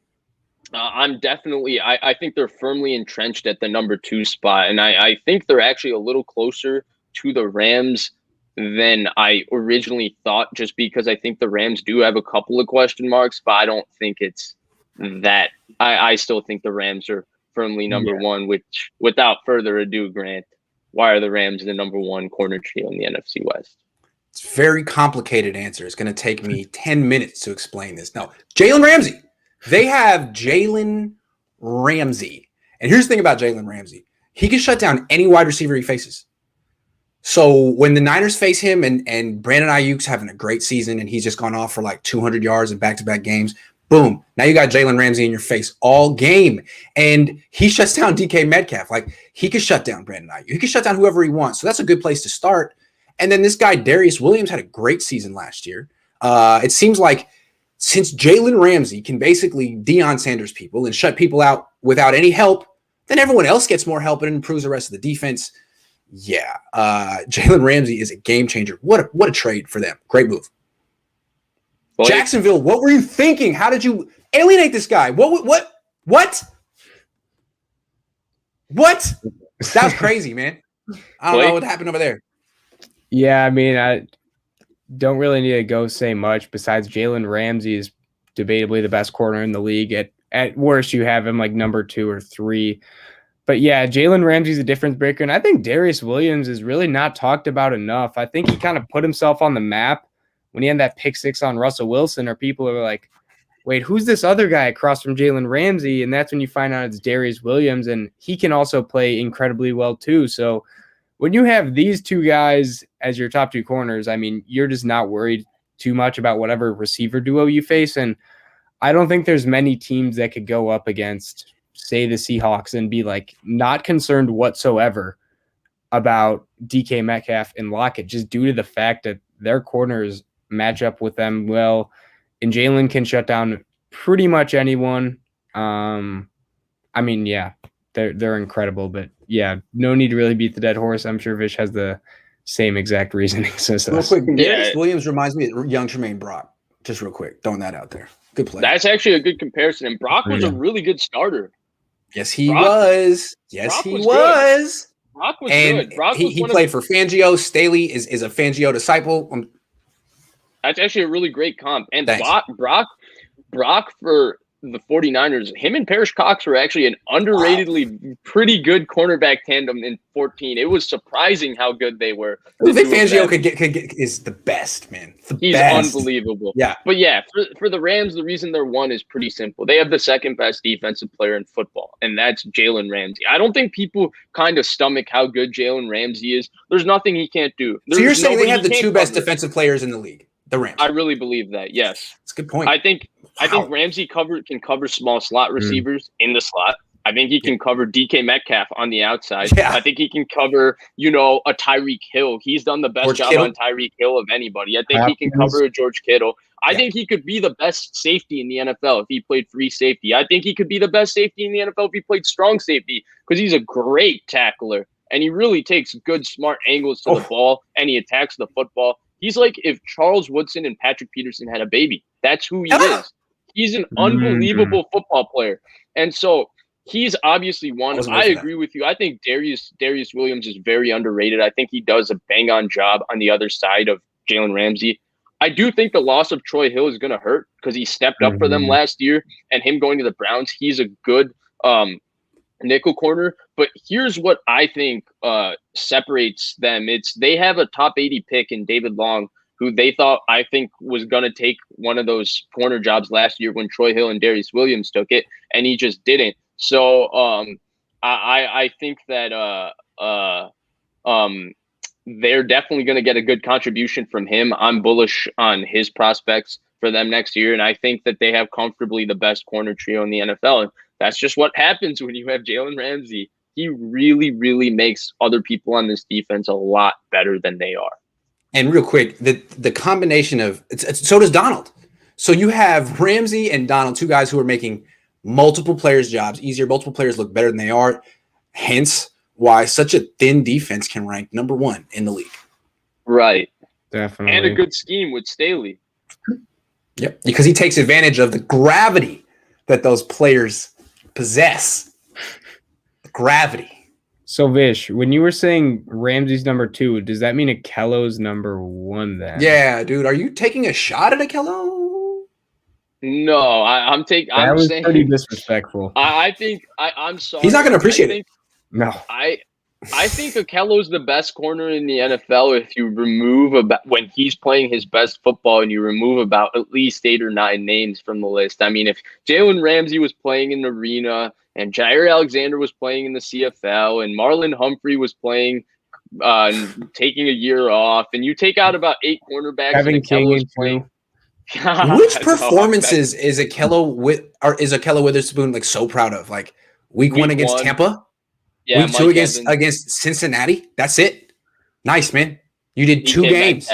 definitely – I think they're firmly entrenched at the number 2 spot, and I think they're actually a little closer to the Rams than I originally thought, just because I think the Rams do have a couple of question marks, but I don't think it's that – I still think the Rams are firmly number 1, which without further ado, Grant, why are the Rams the number 1 corner trio in the NFC West? It's a very complicated answer. It's going to take me 10 minutes to explain this. No, Jalen Ramsey. They have Jalen Ramsey. And here's the thing about Jalen Ramsey. He can shut down any wide receiver he faces. So when the Niners face him and Brandon Ayuk's having a great season and he's just gone off for like 200 yards in back-to-back games, boom. Now you got Jalen Ramsey in your face all game. And he shuts down DK Metcalf. Like, he could shut down Brandon Ayuk. He could shut down whoever he wants. So that's a good place to start. And then this guy, Darius Williams, had a great season last year. It seems like since Jalen Ramsey can basically Deion Sanders people and shut people out without any help, then everyone else gets more help and improves the rest of the defense. Yeah. Jalen Ramsey is a game changer. What a trade for them. Great move. Blake, Jacksonville, what were you thinking? How did you alienate this guy? What? That was crazy, man. I don't know what happened over there. Yeah, I mean, I don't really need to go say much besides Jalen Ramsey is debatably the best corner in the league. At worst, you have him like number 2 or 3. But yeah, Jalen Ramsey's a difference breaker. And I think Darius Williams is really not talked about enough. I think he kind of put himself on the map when he had that pick 6 on Russell Wilson, or people are like, wait, who's this other guy across from Jalen Ramsey? And that's when you find out it's Darius Williams, and he can also play incredibly well too. So when you have these two guys as your top 2 corners, I mean, you're just not worried too much about whatever receiver duo you face. And I don't think there's many teams that could go up against, say, the Seahawks and be like not concerned whatsoever about DK Metcalf and Lockett, just due to the fact that their corners match up with them well. And Jalen can shut down pretty much anyone. I mean, yeah, they're incredible, but yeah, no need to really beat the dead horse. I'm sure Vish has the same exact reasoning. Real quick, Darius Williams reminds me of young Tremaine Brock. Just real quick, throwing that out there. Good play. That's actually a good comparison. And Brock was a really good starter. Yes, he was. Yes, he was. Brock was and good. Brock he played for Fangio. Staley is a Fangio disciple. That's actually a really great comp. And Brock for the 49ers, him and Parrish Cox were actually an underratedly pretty good cornerback tandem in 14. It was surprising how good they were. I think Fangio could get is the best, man. He's unbelievable. Yeah. But yeah, for the Rams, the reason they're 1 is pretty simple. They have the second best defensive player in football, and that's Jalen Ramsey. I don't think people kind of stomach how good Jalen Ramsey is. There's nothing he can't do. So you're saying they have the 2 best defensive players in the league? The Rams. I really believe that. Yes, that's a good point. I think Ramsey can cover small slot receivers in the slot. I think he can cover DK Metcalf on the outside. Yeah. I think he can cover, a Tyreek Hill. He's done the best job on Tyreek Hill of anybody. I think he can cover a George Kittle. I think he could be the best safety in the NFL if he played free safety. I think he could be the best safety in the NFL if he played strong safety, because he's a great tackler and he really takes good, smart angles to the ball and he attacks the football. He's like if Charles Woodson and Patrick Peterson had a baby. That's who he is. He's an unbelievable football player. And so he's obviously one. I agree with you. I think Darius Williams is very underrated. I think he does a bang-on job on the other side of Jalen Ramsey. I do think the loss of Troy Hill is going to hurt because he stepped up for them last year, and him going to the Browns, he's a good nickel corner. But here's what I think separates them. They have a top 80 pick in David Long, who I think was going to take one of those corner jobs last year when Troy Hill and Darius Williams took it, and he just didn't. So I think that they're definitely going to get a good contribution from him. I'm bullish on his prospects for them next year, and I think that they have comfortably the best corner trio in the NFL. And that's just what happens when you have Jalen Ramsey. He really, really makes other people on this defense a lot better than they are. And real quick, the combination of so does Donald. So you have Ramsey and Donald, 2 guys who are making multiple players' jobs easier. Multiple players look better than they are. Hence why such a thin defense can rank number 1 in the league. Right. Definitely. And a good scheme with Staley. Yep. Because he takes advantage of the gravity that those players possess. Gravity. So, Vish, when you were saying Ramsey's number 2, does that mean Akello's number 1 then? Yeah, dude. Are you taking a shot at Akello? No, I'm saying pretty disrespectful. I think I'm sorry. He's not going to appreciate it. No. I think Akello's the best corner in the NFL if you remove when he's playing his best football and you remove about at least 8 or 9 names from the list. I mean, if Jalen Ramsey was playing in the arena and Jair Alexander was playing in the CFL and Marlon Humphrey was playing, taking a year off, and you take out about 8 cornerbacks Kevin and King Akello's playing. Which performances is Akello Witherspoon like so proud of? Like week 1 against Tampa? Yeah, week 2 against Cincinnati? That's it? Nice, man. You did 2 games.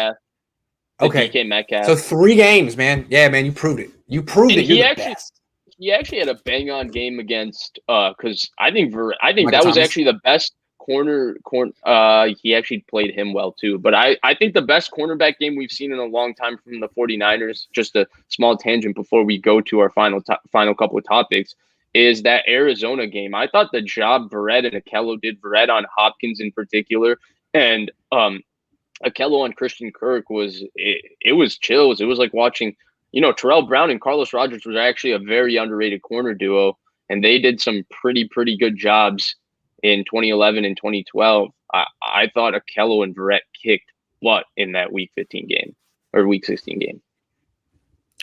Okay. DK Metcalf. So 3 games, man. Yeah, man, you proved it. You proved it. You're the best. He actually had a bang-on game against because I think that was actually the best he actually played him well too. But I think the best cornerback game we've seen in a long time from the 49ers, just a small tangent before we go to our final couple of topics, is that Arizona game. I thought the job Verrett and Akello did, Verrett on Hopkins in particular, and Akello on Christian Kirk it was chills. It was like watching, Terrell Brown and Carlos Rogers was actually a very underrated corner duo, and they did some pretty good jobs in 2011 and 2012. I thought Akello and Verrett kicked butt in that Week 15 game or Week 16 game.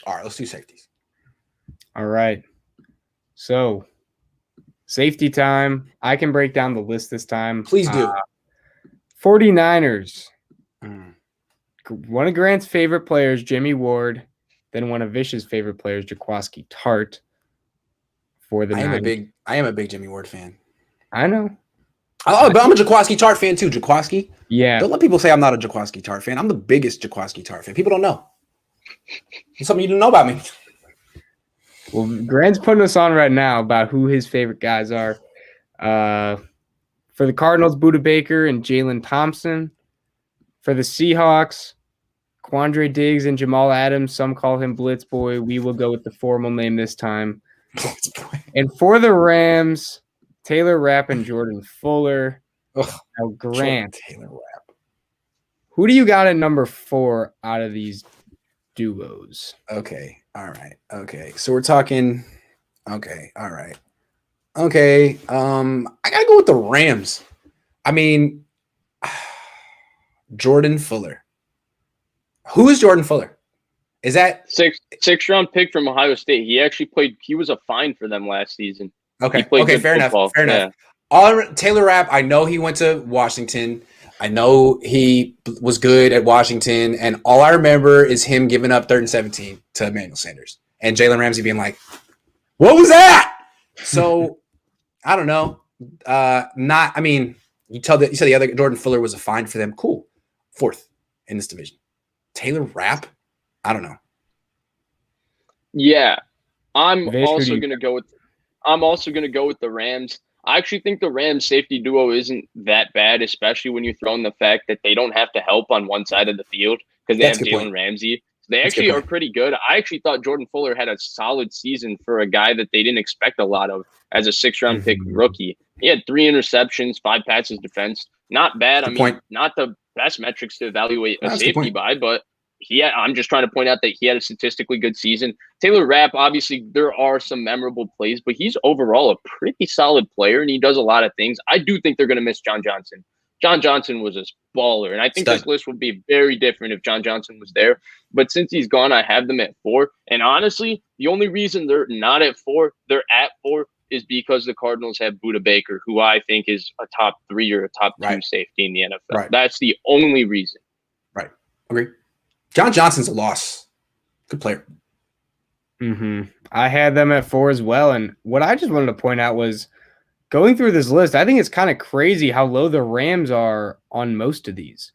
All right, let's do safeties. All right. So, safety time. I can break down the list this time. Please do. 49ers. One of Grant's favorite players, Jimmy Ward. Then one of Vish's favorite players, Jaquiski Tart. For the Niners. I am a big Jimmy Ward fan. I know. Oh, but I'm a Jaquiski Tart fan too. Jaquiski. Yeah. Don't let people say I'm not a Jaquiski Tart fan. I'm the biggest Jaquiski Tart fan. People don't know. It's something you don't know about me. Well, Grant's putting us on right now about who his favorite guys are. For the Cardinals, Budda Baker and Jalen Thompson. For the Seahawks, Quandre Diggs and Jamal Adams. Some call him Blitz Boy. We will go with the formal name this time. And for the Rams, Taylor Rapp and Jordan Fuller. Now, Grant, Taylor Rapp. Who do you got at number 4 out of these duos? Okay. All right. Okay. So we're talking. Okay. All right. Okay. I gotta go with the Rams. I mean, Jordan Fuller. Who is Jordan Fuller? Is that sixth round pick from Ohio State? He actually played. He was a fine for them last season. Okay. Okay. Fair enough. Fair enough. Taylor Rapp. I know he went to Washington. I know he was good at Washington, and all I remember is him giving up 3rd and 17 to Emmanuel Sanders and Jalen Ramsey being like, "What was that?" So I don't know. I mean, you said the other Jordan Fuller was a find for them. Cool, 4th in this division. Taylor Rapp, I don't know. Yeah, I'm also going to go with the Rams. I actually think the Rams safety duo isn't that bad, especially when you throw in the fact that they don't have to help on one side of the field because they have Jalen Ramsey. They actually are pretty good. I actually thought Jordan Fuller had a solid season for a guy that they didn't expect a lot of as a 6th-round pick rookie. He had 3 interceptions, 5 passes defense. Not bad. Not the best metrics to evaluate a safety by, but I'm just trying to point out that he had a statistically good season. Taylor Rapp, obviously, there are some memorable plays, but he's overall a pretty solid player, and he does a lot of things. I do think they're going to miss John Johnson. John Johnson was a baller, and I think this list would be very different if John Johnson was there. But since he's gone, I have them at 4. And honestly, the only reason they're not at 4, they're at 4, is because the Cardinals have Budda Baker, who I think is a top 3 or a top 2 safety in the NFL. Right. That's the only reason. Right. Agree. John Johnson's a loss. Good player. I had them at 4 as well. And what I just wanted to point out was going through this list, I think it's kind of crazy how low the Rams are on most of these.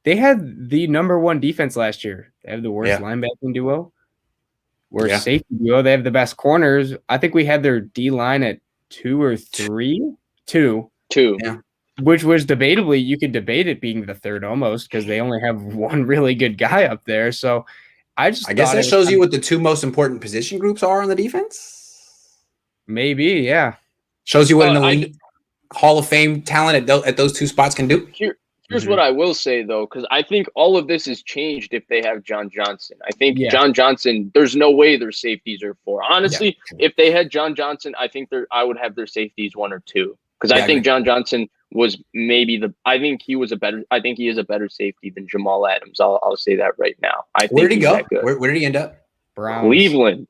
They had the number 1 defense last year. They have the worst linebacking duo. Worst safety duo. They have the best corners. I think we had their D-line at 2 or 3. 2. Yeah. Which was debatably, you could debate it being the 3rd almost because they only have 1 really good guy up there. So I guess that shows you what the 2 most important position groups are on the defense. Maybe, yeah. Shows you what an elite Hall of Fame talent at those 2 spots can do. Here's what I will say, though, because I think all of this is changed if they have John Johnson. I think John Johnson, there's no way their safeties are 4. Honestly, if they had John Johnson, I think I would have their safeties 1 or 2. Because I think John Johnson was I think he is a better safety than Jamal Adams. I'll say that right now. Where did he go? Where did he end up? Browns. Cleveland.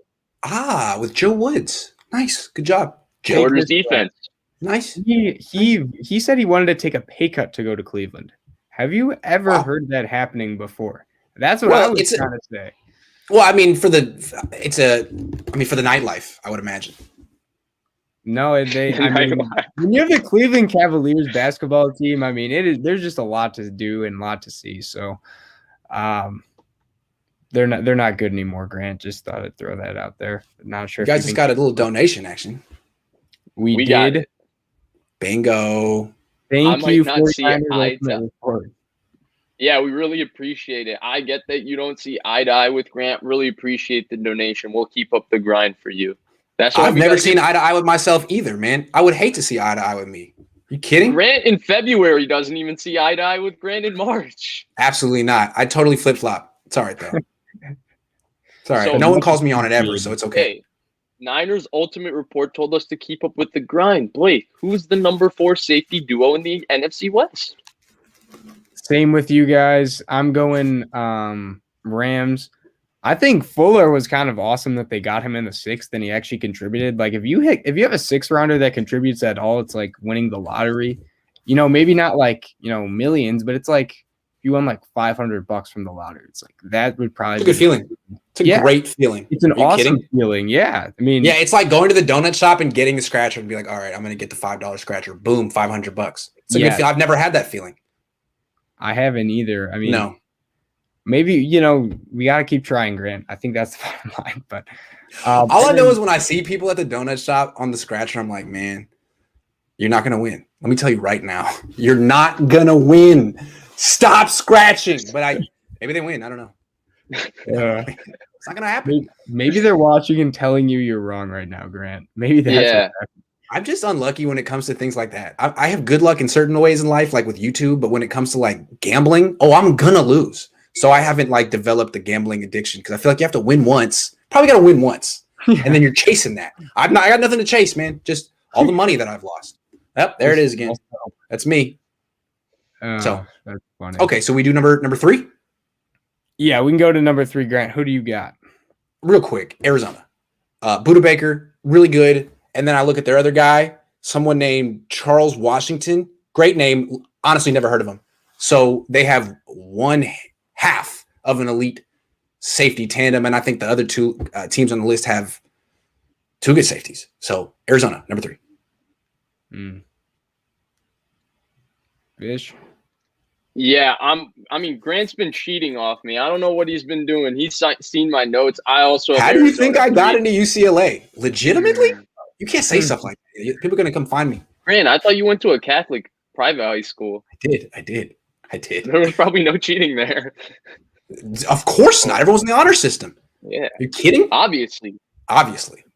With Joe Woods. Nice. Good job. Jordan's defense. Nice. He said he wanted to take a pay cut to go to Cleveland. Have you ever heard that happening before? That's what I was trying to say. Well, I mean, for the nightlife, I would imagine. No, when you have the Cleveland Cavaliers basketball team, I mean, there's just a lot to do and a lot to see. So, they're not good anymore. Grant, just thought I'd throw that out there. Not sure. You guys just got a little donation action. We did. Bingo. Thank you, not see 49ers eye Ultimate to Report. Yeah, we really appreciate it. I get that you don't see eye to eye with Grant. Really appreciate the donation. We'll keep up the grind for you. That's why I've never seen eye to eye with myself either, man. I would hate to see eye to eye with me. You kidding? Grant in February doesn't even see eye to eye with Grant in March. Absolutely not. I totally flip flop. It's all right though. It's all right. So- No one calls me on it ever, so it's okay. Hey, Niners Ultimate Report told us to keep up with the grind. Blake, who's the number 4 safety duo in the NFC West? Same with you guys. I'm going Rams. I think Fuller was kind of awesome that they got him in the 6th and he actually contributed. Like if you have a 6th rounder that contributes at all, it's like winning the lottery. You know, maybe not like, you know, millions, but it's like if you won like $500 from the lottery, it's like that would probably It's a good feeling. It's a great feeling. It's an Are you awesome kidding? feeling. Yeah. I mean, Yeah, it's like going to the donut shop and getting the scratcher and be like, all right, I'm gonna get the $5 scratcher. Boom, $500. It's a good feeling. I've never had that feeling. I haven't either. I mean, No. Maybe, you know, we got to keep trying, Grant. I think that's the bottom line. But all I know is when I see people at the donut shop on the scratcher, I'm like, man, you're not going to win. Let me tell you right now, you're not going to win. Stop scratching. But maybe they win. I don't know. It's not going to happen. Maybe they're watching and telling you you're wrong right now, Grant. Maybe that's I'm just unlucky when it comes to things like that. I have good luck in certain ways in life, like with YouTube, but when it comes to like gambling, I'm going to lose. So I haven't like developed the gambling addiction because I feel like you have to win once. Probably got to win once. And then you're chasing that. I got nothing to chase, man. Just all the money that I've lost. Yep, there it is again. That's me. So that's funny. Okay, so we do number 3? Yeah, we can go to number 3, Grant. Who do you got? Real quick, Arizona. Buda Baker, really good. And then I look at their other guy, someone named Charles Washington. Great name. Honestly, never heard of him. So they have one half of an elite safety tandem, and I think the other 2 teams on the list have 2 good safeties. So Arizona, number 3. Vish? Yeah, I mean, Grant's been cheating off me. I don't know what he's been doing. He's seen my notes. I also. How do you think I got into UCLA? Legitimately? You can't say stuff like that. People are going to come find me. Grant, I thought you went to a Catholic private high school. I did. There was probably no cheating there. Of course not. Everyone's in the honor system. Yeah. Are you kidding? Obviously.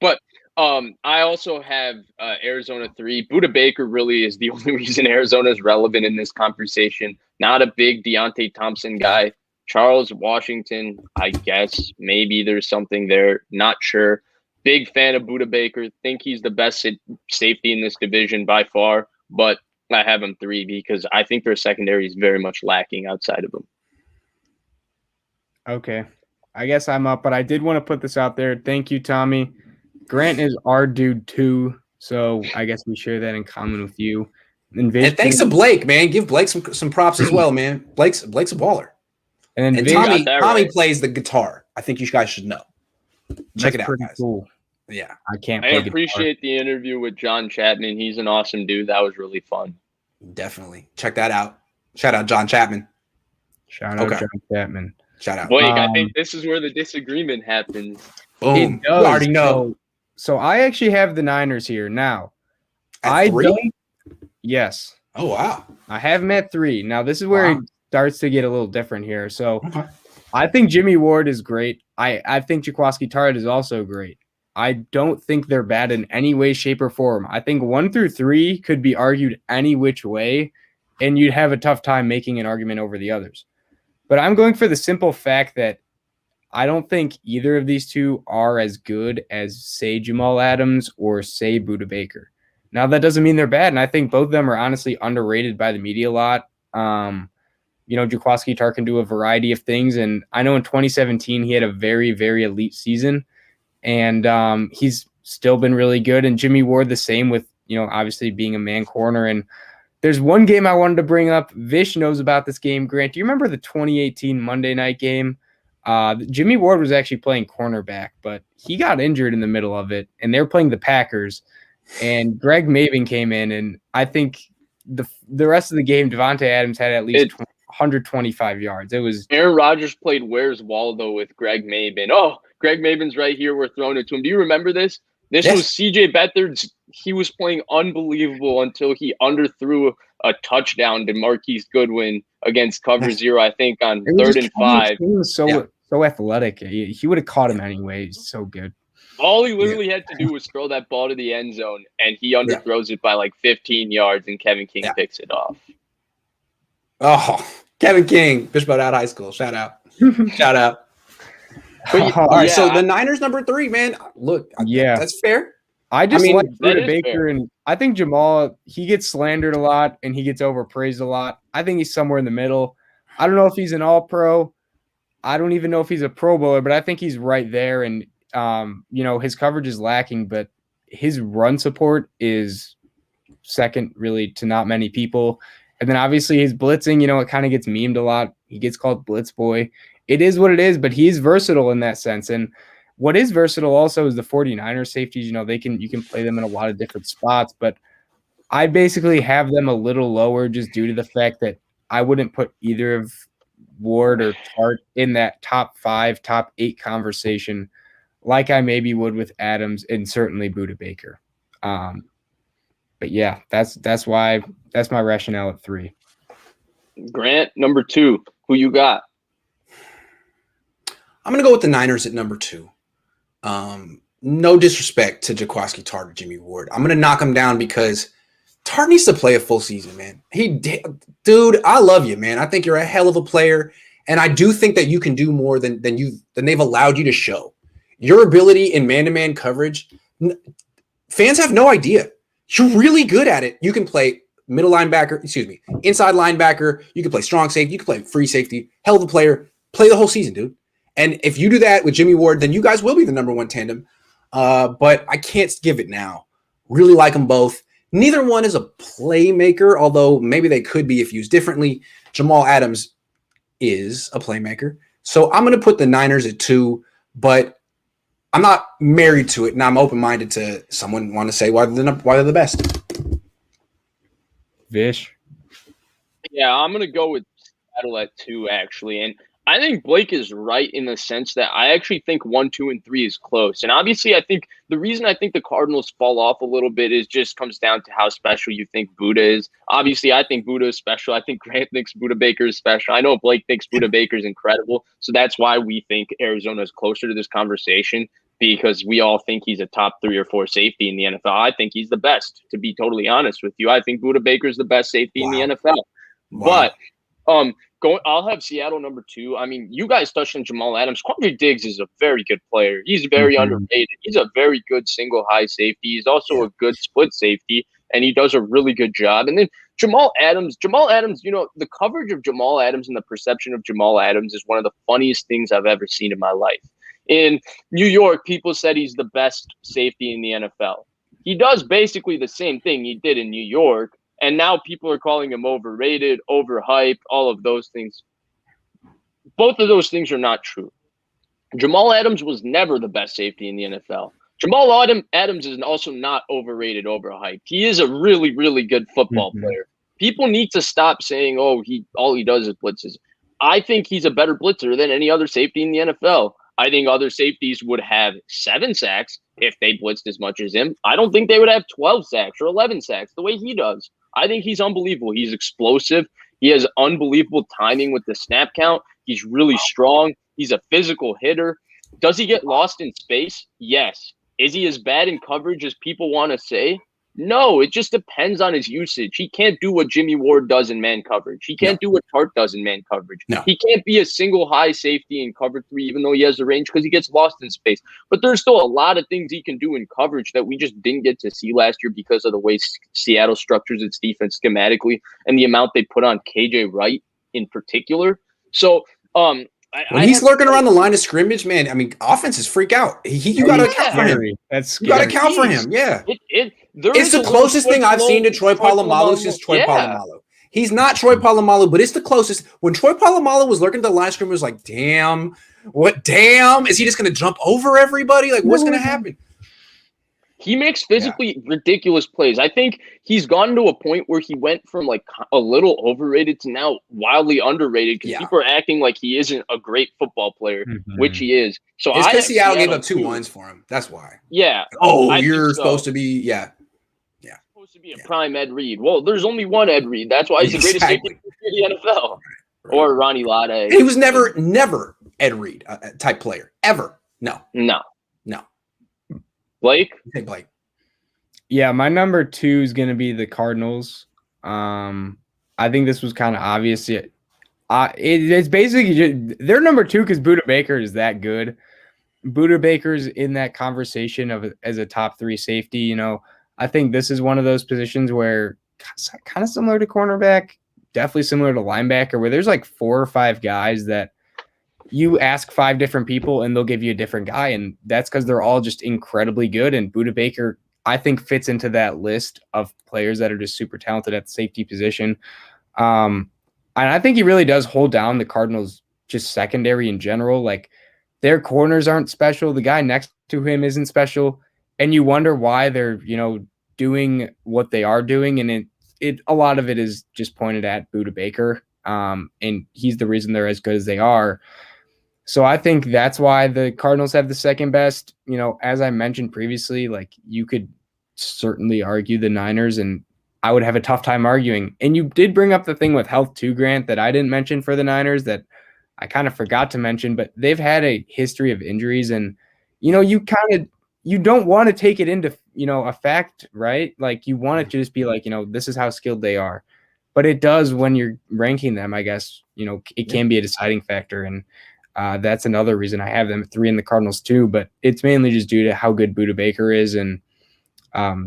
But I also have Arizona 3. Buda Baker really is the only reason Arizona is relevant in this conversation. Not a big Deontay Thompson guy. Charles Washington, I guess. Maybe there's something there. Not sure. Big fan of Buda Baker. Think he's the best safety in this division by far. But I have him 3 because I think their secondary is very much lacking outside of him. Okay. I guess I'm up, but I did want to put this out there. Thank you, Tommy. Grant is our dude too, so I guess we share that in common with you. And thanks to Blake, man. Give Blake some props as well, man. Blake's a baller. And Tommy plays the guitar. I think you guys should know. Check it out, guys. Cool. Yeah. I appreciate the interview with John Chapman. He's an awesome dude. That was really fun. Definitely. Check that out. Shout out John Chapman. Shout out John Chapman. Shout out. Blake, I think this is where the disagreement happens. Boom. You already know. So I actually have the Niners here now. At 3? Yes. Oh, wow. I have them at 3. Now, this is where it starts to get a little different here. So I think Jimmy Ward is great. I think Jaquiski Tartt is also great. I don't think they're bad in any way, shape, or form. I think 1 through 3 could be argued any which way, and you'd have a tough time making an argument over the others. But I'm going for the simple fact that I don't think either of these 2 are as good as, say, Jamal Adams or, say, Buda Baker. Now, that doesn't mean they're bad, and I think both of them are honestly underrated by the media a lot. Jaquiski Tartt can do a variety of things, and I know in 2017 he had a very, very elite season, and he's still been really good. And Jimmy Ward the same with, obviously being a man corner. And there's one game I wanted to bring up. Vish knows about this game. Grant, do you remember the 2018 Monday night game? Jimmy Ward was actually playing cornerback, but he got injured in the middle of it, and they were playing the Packers. And Greg Maben came in, and I think the rest of the game, Devontae Adams had at least 125 yards. It was Aaron Rodgers played Where's Waldo with Greg Maben. Oh, Greg Maben's right here. We're throwing it to him. Do you remember this? This was CJ Beathard's. He was playing unbelievable until he underthrew a touchdown to Marquise Goodwin against cover zero, I think, on It was 3rd just and 5. He was so athletic. He would have caught him anyway. He's so good. All he literally had to do was throw that ball to the end zone, and he underthrows it by like 15 yards, and Kevin King picks it off. Oh, Kevin King, Fishboat out high school. Shout out. Shout out. All right, so the Niners number 3, man. Look, that's fair. I mean, like Buda Baker, fair. And I think Jamal, he gets slandered a lot and he gets overpraised a lot. I think he's somewhere in the middle. I don't know if he's an all-pro. I don't even know if he's a Pro Bowler, but I think he's right there. And his coverage is lacking, but his run support is second really to not many people. And then obviously his blitzing, it kind of gets memed a lot. He gets called Blitz Boy. It is what it is, but he's versatile in that sense. And what is versatile also is the 49ers safeties. You can play them in a lot of different spots, but I basically have them a little lower just due to the fact that I wouldn't put either of Ward or Tart in that top 5, top 8 conversation like I maybe would with Adams and certainly Buda Baker. But yeah, that's why that's my rationale at 3. Grant, number 2, who you got? I'm going to go with the Niners at number 2. No disrespect to Jaquiski Tartt or Jimmy Ward. I'm going to knock him down because Tartt needs to play a full season, man. Dude, I love you, man. I think you're a hell of a player, and I do think that you can do more than they've allowed you to show. Your ability in man-to-man coverage, fans have no idea. You're really good at it. You can play inside linebacker. You can play strong safety. You can play free safety. Hell of a player. Play the whole season, dude. And if you do that with Jimmy Ward, then you guys will be the number 1 tandem. But I can't give it now. Really like them both. Neither one is a playmaker, although maybe they could be if used differently. Jamal Adams is a playmaker. So I'm going to put the Niners at 2, but I'm not married to it, and I'm open-minded to someone want to say why they're the best. Vish? Yeah, I'm going to go with Seattle at 2, actually. And I think Blake is right in the sense that I actually think 1, 2, and 3 is close. And obviously, I think the reason I think the Cardinals fall off a little bit is just comes down to how special you think Buda is. Obviously, I think Buda is special. I think Grant thinks Buda Baker is special. I know Blake thinks Buda Baker is incredible. So that's why we think Arizona is closer to this conversation, because we all think he's a top 3 or 4 safety in the NFL. I think he's the best, to be totally honest with you. I think Buda Baker is the best safety in the NFL. Wow. But I'll have Seattle number 2. I mean, you guys touched on Jamal Adams. Quandre Diggs is a very good player. He's very underrated. He's a very good single high safety. He's also a good split safety, and he does a really good job. And then Jamal Adams, the coverage of Jamal Adams and the perception of Jamal Adams is one of the funniest things I've ever seen in my life. In New York, people said he's the best safety in the NFL. He does basically the same thing he did in New York, and now people are calling him overrated, overhyped, all of those things. Both of those things are not true. Jamal Adams was never the best safety in the NFL. Jamal Adams is also not overrated, overhyped. He is a really, really good football player. People need to stop saying, all he does is blitzes. I think he's a better blitzer than any other safety in the NFL. I think other safeties would have 7 sacks if they blitzed as much as him. I don't think they would have 12 sacks or 11 sacks the way he does. I think he's unbelievable. He's explosive. He has unbelievable timing with the snap count. He's really strong. He's a physical hitter. Does he get lost in space? Yes. Is he as bad in coverage as people want to say? No, it just depends on his usage. He can't do what Jimmy Ward does in man coverage. He can't do what Tartt does in man coverage. No. He can't be a single high safety in cover 3, even though he has the range, because he gets lost in space. But there's still a lot of things he can do in coverage that we just didn't get to see last year because of the way Seattle structures its defense schematically and the amount they put on KJ Wright in particular. So, when he's lurking around the line of scrimmage, man, I mean, offenses freak out. You got to account for him. You got to account for him. Yeah. It's the closest thing I've seen to Troy Polamalu since Troy Polamalu. He's not Troy Polamalu, but it's the closest. When Troy Polamalu was lurking at the line of scrimmage, it was like, damn, is he just going to jump over everybody? Like, what's going to happen? He makes physically ridiculous plays. I think he's gotten to a point where he went from like a little overrated to now wildly underrated because people are acting like he isn't a great football player, which he is. So it's because Seattle gave up 2 wins for him. That's why. Yeah. Oh, you're supposed to be. Yeah. supposed to be a prime Ed Reed. Well, there's only one Ed Reed. That's why he's the greatest safety in the NFL. Right. Or Ronnie Lott. He was never Ed Reed type player ever. No. Blake. Hey, Blake. Yeah, my number 2 is going to be the Cardinals. I think this was kind of obvious. It's basically they're number 2 because Budda Baker is that good. Budda Baker's in that conversation as a top 3 safety. You know, I think this is one of those positions where kind of similar to cornerback, definitely similar to linebacker, where there's like 4 or 5 guys that you ask 5 different people and they'll give you a different guy. And that's because they're all just incredibly good. And Budda Baker, I think, fits into that list of players that are just super talented at the safety position. And I think he really does hold down the Cardinals just secondary in general. Like, their corners aren't special. The guy next to him isn't special. And you wonder why they're, doing what they are doing. And a lot of it is just pointed at Budda Baker. And he's the reason they're as good as they are. So I think that's why the Cardinals have the second best. As I mentioned previously, like, you could certainly argue the Niners, and I would have a tough time arguing. And you did bring up the thing with health too, Grant, that I didn't mention for the Niners that I kind of forgot to mention, but they've had a history of injuries, and you don't want to take it into a fact, right? Like, you want it to just be like, this is how skilled they are. But it does when you're ranking them, I guess, it can be a deciding factor. And that's another reason I have them at 3 in the Cardinals too, but it's mainly just due to how good Budda Baker is and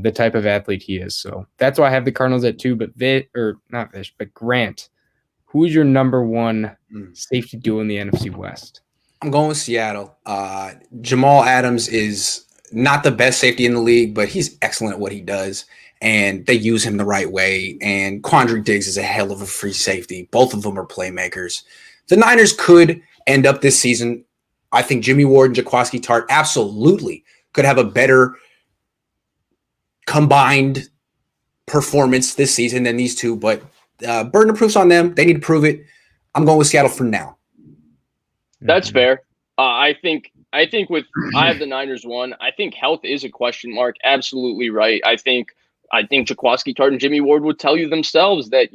the type of athlete he is. So that's why I have the Cardinals at 2, but Grant, who is your number 1 safety duo in the NFC West? I'm going with Seattle. Jamal Adams is not the best safety in the league, but he's excellent at what he does, and they use him the right way. And Quandre Diggs is a hell of a free safety. Both of them are playmakers. The Niners could end up this season. I think Jimmy Ward and Jaquiski Tartt absolutely could have a better combined performance this season than these two, but burden of proof's on them. They need to prove it. I'm going with Seattle for now. That's fair. I think I have the Niners 1. I think health is a question mark. Absolutely right. I think Jaquiski Tartt and Jimmy Ward would tell you themselves that,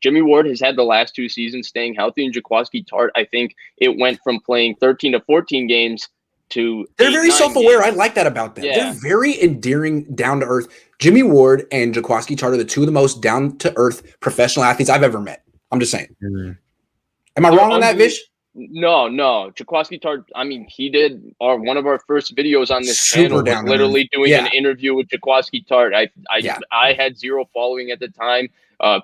Jimmy Ward has had the last 2 seasons staying healthy, and Jaquiski Tartt, I think it went from playing 13 to 14 games to they're very self-aware. I like that about them. Yeah. They're very endearing, down-to-earth. Jimmy Ward and Jaquiski Tartt are the 2 of the most down-to-earth professional athletes I've ever met. I'm just saying. Mm-hmm. Am I wrong on that, Vish? No. Jaquiski Tartt, he did one of our first videos on this channel was literally doing an interview with Jaquiski Tartt. I had 0 following at the time.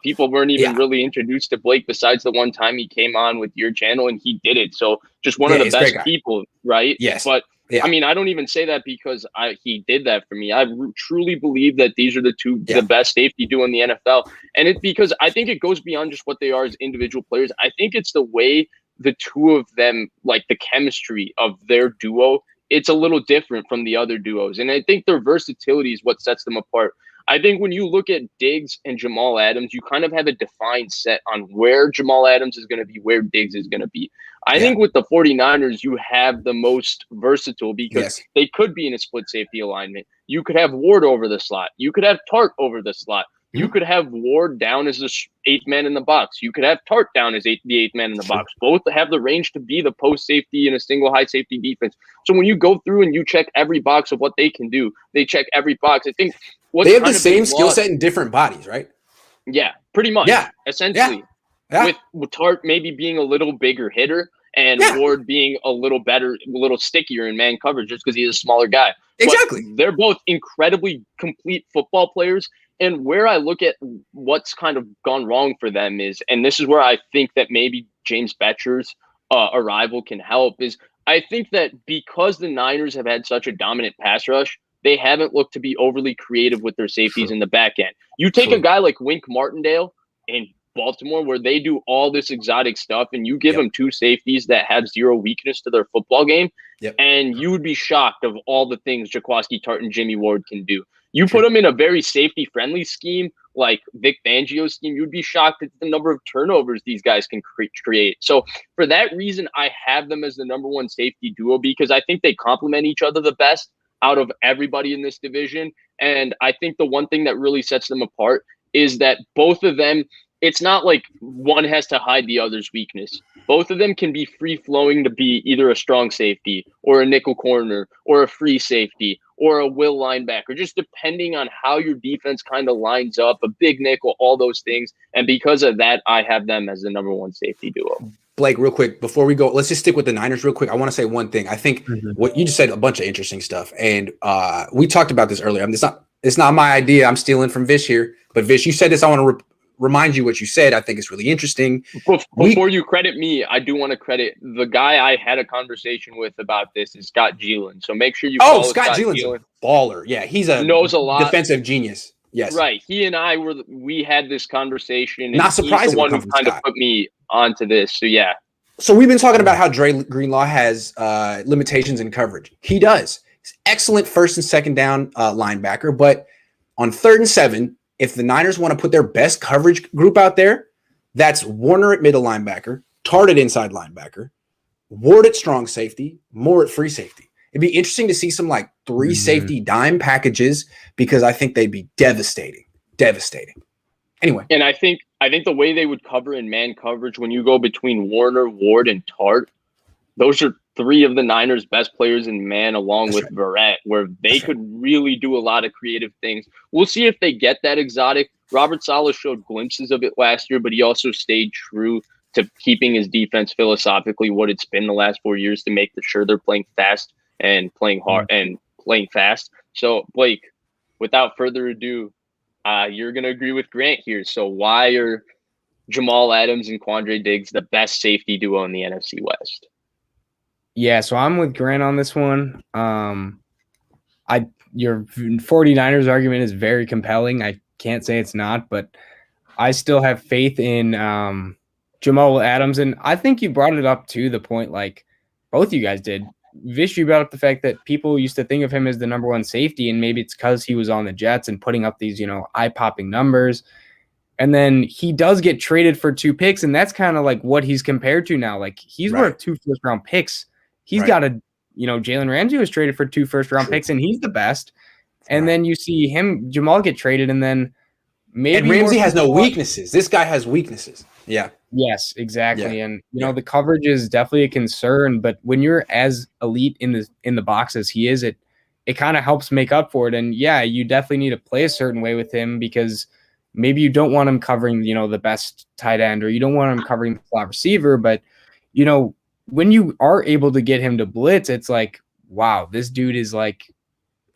People weren't even really introduced to Blake besides the one time he came on with your channel, and he did it. So just one of the best people, right? Yes. But I don't even say that because he did that for me. I truly believe that these are the best safety duo in the NFL. And it's because I think it goes beyond just what they are as individual players. I think it's the way the 2 of them, like the chemistry of their duo, it's a little different from the other duos. And I think their versatility is what sets them apart. I think when you look at Diggs and Jamal Adams, you kind of have a defined set on where Jamal Adams is going to be, where Diggs is going to be. I think with the 49ers, you have the most versatile because they could be in a split safety alignment. You could have Ward over the slot. You could have Tartt over the slot. You could have Ward down as the 8th man in the box. You could have Tartt down as the 8th man in the box. Both have the range to be the post safety in a single high safety defense. So when you go through and you check every box of what they can do, they check every box. I think they have the same skill set in different bodies, right? Yeah, pretty much. Yeah, essentially. Yeah. With Tartt maybe being a little bigger hitter and Ward being a little stickier in man coverage just because he's a smaller guy. Exactly. But they're both incredibly complete football players. And where I look at what's kind of gone wrong for them is, and this is where I think that maybe James Betcher's arrival can help, is I think that because the Niners have had such a dominant pass rush, they haven't looked to be overly creative with their safeties in the back end. You take a guy like Wink Martindale in Baltimore where they do all this exotic stuff and you give them 2 safeties that have 0 weakness to their football game, and you would be shocked of all the things Jaquiski Tartt and Jimmy Ward can do. You put them in a very safety-friendly scheme like Vic Fangio's scheme, you'd be shocked at the number of turnovers these guys can create. So for that reason, I have them as the number 1 safety duo because I think they complement each other the best. out of everybody in this division. And I think the one thing that really sets them apart is that both of them, it's not like one has to hide the other's weakness. Both of them can be free-flowing to be either a strong safety or a nickel corner or a free safety or a will linebacker, just depending on how your defense kind of lines up, a big nickel, all those things. And because of that, I have them as the number one safety duo. Blake, real quick, before we go, let's just stick with the Niners real quick. I want to say one thing. I think what you just said, a bunch of interesting stuff. And we talked about this earlier. I mean, it's not my idea. I'm stealing from Vish here. But Vish, you said this. I want to remind you what you said. I think it's really interesting. Before you credit me, I do want to credit the guy I had a conversation with about this is Scott Gielan. So make sure you follow Scott Gielan's a baller. Yeah, knows a lot. Defensive genius. Yes. Right. He and I we had this conversation. And not surprising. He's the one who kind of put me onto this. So yeah. So we've been talking about how Dre Greenlaw has limitations in coverage. He does. He's excellent first and second down linebacker, but on 3rd and 7, if the Niners want to put their best coverage group out there, that's Warner at middle linebacker, Tart at inside linebacker, Ward at strong safety, Moore at free safety. It'd be interesting to see some like 3 safety dime packages because I think they'd be devastating. Devastating. Anyway. And I think the way they would cover in man coverage when you go between Warner, Ward, and Tart, those are 3 of the Niners' best players in man, along with Verrett, where they could really do a lot of creative things. We'll see if they get that exotic. Robert Saleh showed glimpses of it last year, but he also stayed true to keeping his defense philosophically what it's been the last 4 years to make sure they're playing fast and playing hard and playing fast. So, Blake, without further ado, you're going to agree with Grant here. So why are Jamal Adams and Quandre Diggs the best safety duo in the NFC West? Yeah, so I'm with Grant on this one. Your 49ers argument is very compelling. I can't say it's not, but I still have faith in Jamal Adams. And I think you brought it up to the point like both you guys did. Vish, you brought up the fact that people used to think of him as the number one safety, and maybe it's because he was on the Jets and putting up these, eye-popping numbers. And then he does get traded for 2 picks, and that's kind of like what he's compared to now. Like he's worth 2 first-round picks. He's got Jalen Ramsey was traded for 2 first-round picks, and he's the best. And then you see Jamal get traded, and then maybe and Ramsey has no weaknesses. This guy has weaknesses. Yeah. Yes, exactly. Yeah. And the coverage is definitely a concern, but when you're as elite in the box as he is, it kind of helps make up for it. And yeah, you definitely need to play a certain way with him because maybe you don't want him covering, the best tight end, or you don't want him covering the slot receiver, but when you are able to get him to blitz, it's like, wow, this dude is like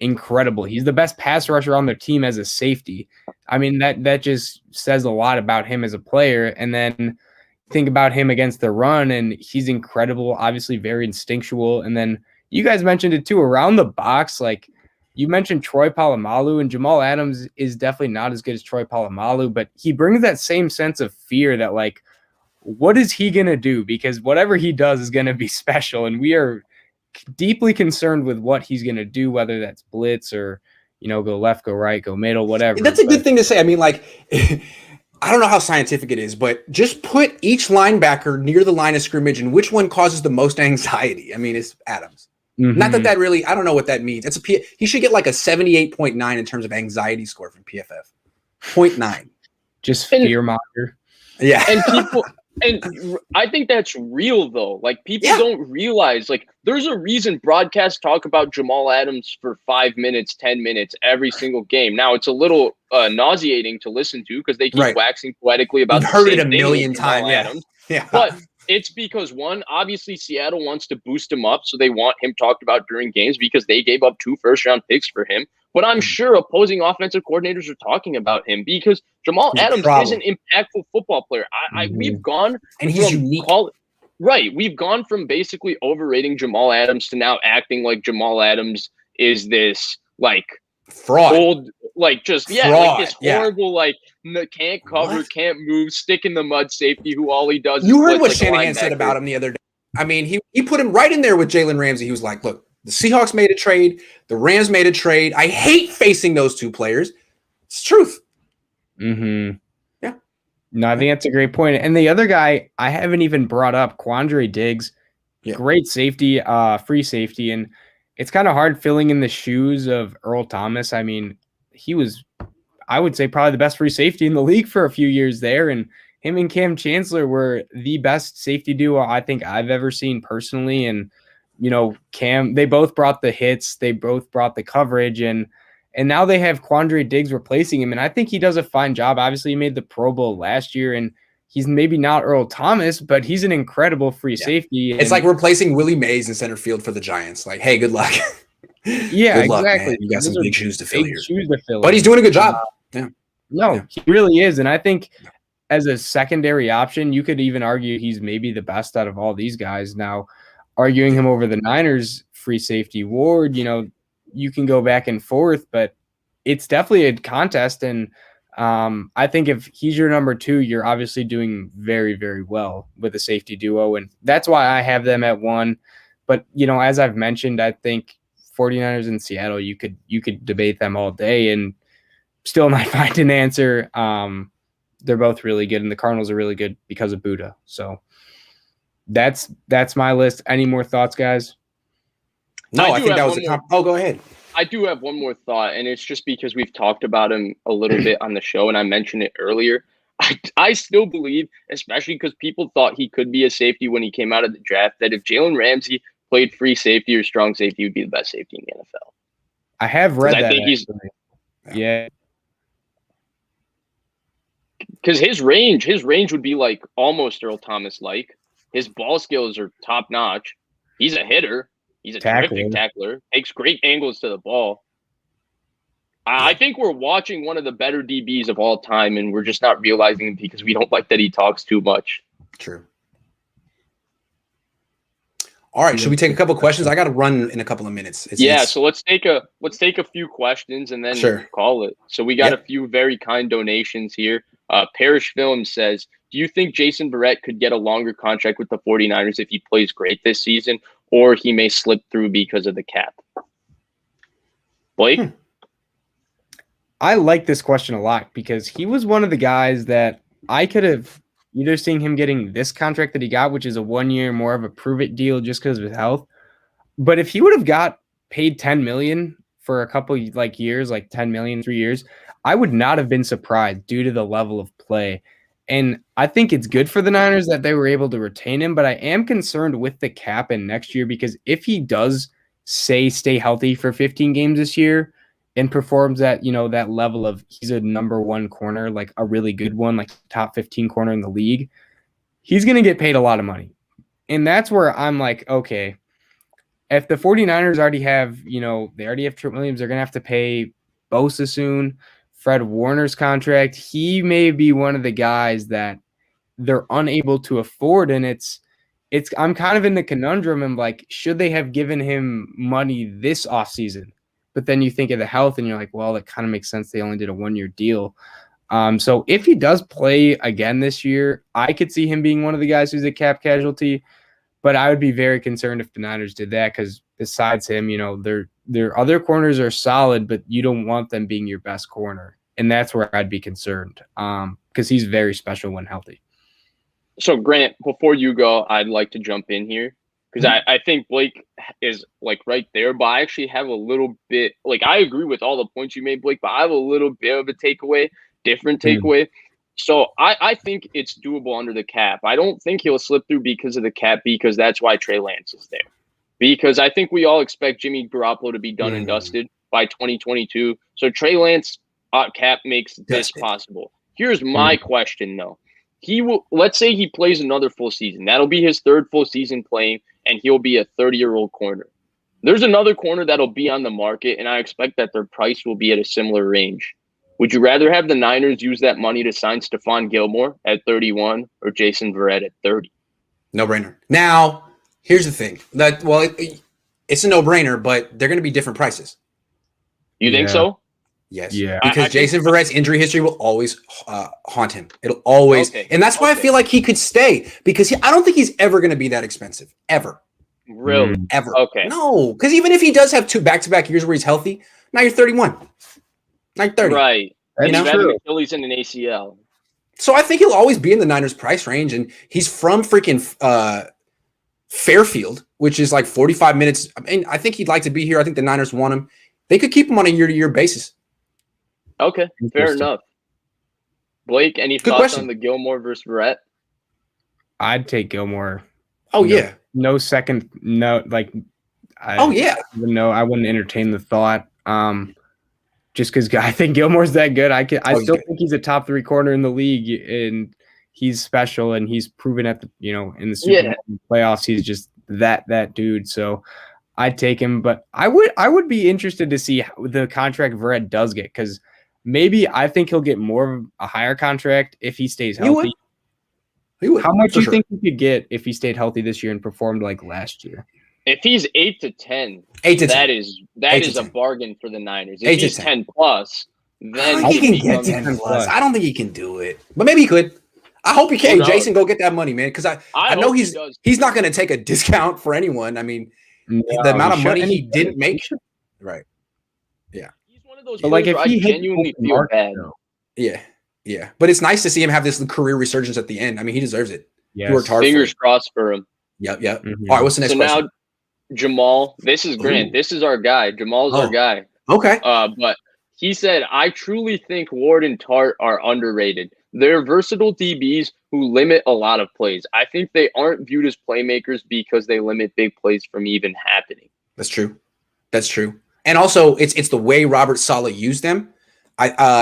incredible. He's the best pass rusher on their team as a safety. I mean, that just says a lot about him as a player. And then think about him against the run, and he's incredible, obviously very instinctual. And then you guys mentioned it too, around the box, like you mentioned Troy Polamalu, and Jamal Adams is definitely not as good as Troy Polamalu, but he brings that same sense of fear that like, what is he going to do? Because whatever he does is going to be special. And we are deeply concerned with what he's going to do, whether that's blitz or, go left, go right, go middle, whatever. That's a good thing to say. I mean, like, I don't know how scientific it is, but just put each linebacker near the line of scrimmage and which one causes the most anxiety. I mean, it's Adams. Not that really, I don't know what that means. He should get like a 78.9 in terms of anxiety score from PFF. 0.9. Just fear monger. Yeah. And I think that's real, though. Like, people don't realize, like, there's a reason broadcasts talk about Jamal Adams for 5 minutes, 10 minutes every single game. Now, it's a little nauseating to listen to because they keep waxing poetically about You've heard it a million times. Adams. Yeah. But it's because, one, obviously Seattle wants to boost him up, so they want him talked about during games because they gave up 2 first-round picks for him. But I'm sure opposing offensive coordinators are talking about him because Jamal Adams is an impactful football player. We've gone and he's unique. We've gone from basically overrating Jamal Adams to now acting like Jamal Adams is this like fraud, old, like just fraud. Like this horrible, like can't cover, can't move, stick in the mud safety who all he does. You heard what Shanahan said about him the other day. I mean, he put him right in there with Jalen Ramsey. He was like, look. The Seahawks made a trade. The Rams made a trade. I hate facing those 2 players. It's the truth. Yeah. No, I think that's a great point. And the other guy I haven't even brought up, Quandre Diggs, great safety, free safety. And it's kind of hard filling in the shoes of Earl Thomas. I mean, he was, I would say, probably the best free safety in the league for a few years there. And him and Cam Chancellor were the best safety duo I think I've ever seen personally. And, Cam, they both brought the hits. They both brought the coverage. And now they have Quandre Diggs replacing him. And I think he does a fine job. Obviously, he made the Pro Bowl last year. And he's maybe not Earl Thomas, but he's an incredible free safety. It's like replacing Willie Mays in center field for the Giants. Like, hey, good luck. Yeah, good luck, exactly. Man. You got some big shoes to fill here. But he's doing a good job. He really is. And I think as a secondary option, you could even argue he's maybe the best out of all these guys. Now, arguing him over the Niners free safety Ward, you can go back and forth, but it's definitely a contest. And I think if he's your number 2, you're obviously doing very, very well with a safety duo. And that's why I have them at 1. But, as I've mentioned, I think 49ers in Seattle, you could debate them all day and still not find an answer. They're both really good, and the Cardinals are really good because of Buddha. So that's my list. Any more thoughts, guys? No, I think that was go ahead. I do have one more thought, and it's just because we've talked about him a little bit on the show, and I mentioned it earlier. I still believe, especially because people thought he could be a safety when he came out of the draft, that if Jalen Ramsey played free safety or strong safety, he would be the best safety in the NFL. I have read that. I think yeah. Because his range would be like almost Earl Thomas-like. His ball skills are top notch. He's a hitter. He's a terrific tackler. Takes great angles to the ball. I think we're watching one of the better DBs of all time, and we're just not realizing it because we don't like that he talks too much. True. All right, should we take a couple of questions? I got to run in a couple of minutes. So let's take a few questions and then call it. So we got a few very kind donations here. Parish Film says, do you think Jason Verrett could get a longer contract with the 49ers if he plays great this season, or he may slip through because of the cap? Blake? I like this question a lot because he was one of the guys that I could have either seen him getting this contract that he got, which is a 1 year, more of a prove it deal just because of his health. But if he would have got paid $10 million for a couple years, like $10 million, 3 years, I would not have been surprised due to the level of play. And I think it's good for the Niners that they were able to retain him, but I am concerned with the cap in next year because if he does stay healthy for 15 games this year and performs at, that level of he's a number 1 corner, like a really good one, like top 15 corner in the league, he's going to get paid a lot of money. And that's where I'm like, okay, if the 49ers already have, they already have Trent Williams, they're going to have to pay Bosa soon. Fred Warner's contract, he may be one of the guys that they're unable to afford. And I'm kind of in the conundrum. I'm like, should they have given him money this offseason? But then you think of the health and you're like, well, it kind of makes sense. They only did a 1 year deal. So if he does play again this year, I could see him being one of the guys who's a cap casualty, but I would be very concerned if the Niners did that because besides him, their other corners are solid, but you don't want them being your best corner. And that's where I'd be concerned because he's very special when healthy. So, Grant, before you go, I'd like to jump in here because I think Blake is like right there, but I actually have a little bit – I agree with all the points you made, Blake, but I have a little bit of a different takeaway. So I think it's doable under the cap. I don't think he'll slip through because of the cap because that's why Trey Lance is there. Because I think we all expect Jimmy Garoppolo to be done and dusted by 2022. So Trey Lance cap makes this possible. Here's my question, though. Let's say he plays another full season. That'll be his 3rd full season playing, and he'll be a 30-year-old corner. There's another corner that'll be on the market, and I expect that their price will be at a similar range. Would you rather have the Niners use that money to sign Stephon Gilmore at 31 or Jason Verrett at 30? No-brainer. Now, here's the thing. It's a no-brainer, but they're going to be different prices. You think so? Yes. Yeah. Because Jason Verrett's injury history will always haunt him. It'll always. Okay. And that's why I feel like he could stay because I don't think he's ever going to be that expensive. Ever. Really? Ever. Okay. No. Because even if he does have 2 back-to-back years where he's healthy, now you're 31. Now you're 30. Right. That's you have true. an Achilles and an ACL. So I think he'll always be in the Niners price range. And he's from freaking Fairfield, which is like 45 minutes. I mean, I think he'd like to be here. I think the Niners want him. They could keep him on a year-to-year basis. Okay, fair enough. Blake, any Good thoughts question. on the Gilmore versus Verrett? I'd take Gilmore. Oh, yeah. No second, no, like, I wouldn't entertain the thought. Just because I think Gilmore's that good. I still think he's a top 3 corner in the league, and he's special, and he's proven at the in the Super Bowl playoffs he's just that dude. So I'd take him, but I would be interested to see the contract Verrett does get, because maybe I think he'll get more of a higher contract if he stays healthy. He would. How much do you think he could get if he stayed healthy this year and performed like last year? If he's 8 to 10, that is a bargain for the Niners. If he's 10 plus, then he can get 10 plus. I don't think he can do it, but maybe he could. I hope he can. Jason, go get that money, man, because I know he's not going to take a discount for anyone. I mean, the amount of money he didn't make. Right. Yeah. He's one of those players where I genuinely feel bad. Yeah. But it's nice to see him have this career resurgence at the end. I mean, he deserves it. Yes. He worked hard. Fingers crossed for him. Yep. Mm-hmm. All right, what's the next question? Now, Jamal, this is Grant. This is our guy. Jamal's our guy. Okay. But he said, I truly think Ward and Tart are underrated. They're versatile DBs who limit a lot of plays. I think they aren't viewed as playmakers because they limit big plays from even happening. That's true. And also, it's the way Robert Saleh used them.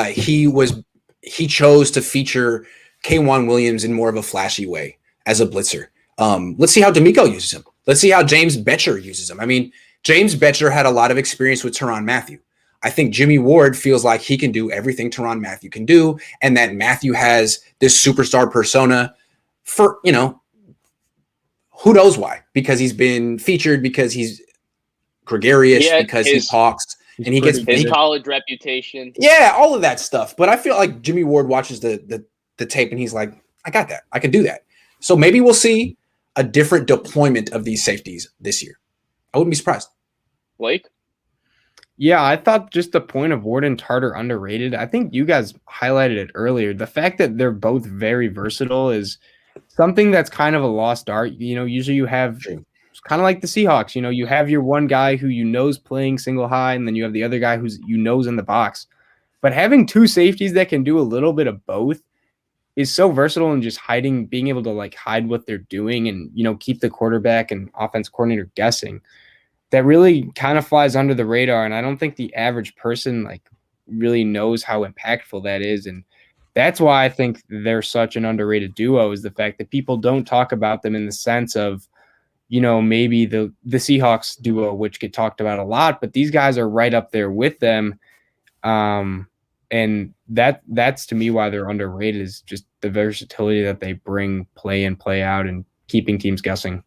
He chose to feature K'Wan Williams in more of a flashy way as a blitzer. Let's see how D'Amico uses him. Let's see how James Betcher uses him. I mean, James Betcher had a lot of experience with Tyrann Mathieu. I think Jimmy Ward feels like he can do everything Tyrann Mathieu can do, and that Mathieu has this superstar persona for, who knows why? Because he's been featured, because he's gregarious, because he talks, and he gets his college reputation. Yeah, all of that stuff. But I feel like Jimmy Ward watches the tape and he's like, I got that. I can do that. So maybe we'll see a different deployment of these safeties this year. I wouldn't be surprised. Blake? Yeah, I thought just the point of Ward and Tart are underrated. I think you guys highlighted it earlier. The fact that they're both very versatile is something that's kind of a lost art. Usually you have kind of like the Seahawks. You have your one guy who is playing single high, and then you have the other guy who's in the box. But having 2 safeties that can do a little bit of both is so versatile, and just being able to hide what they're doing and, keep the quarterback and offense coordinator guessing. That really kind of flies under the radar. And I don't think the average person really knows how impactful that is. And that's why I think they're such an underrated duo, is the fact that people don't talk about them in the sense of, maybe the Seahawks duo, which get talked about a lot, but these guys are right up there with them. And that's to me why they're underrated, is just the versatility that they bring play in, play out, and keeping teams guessing.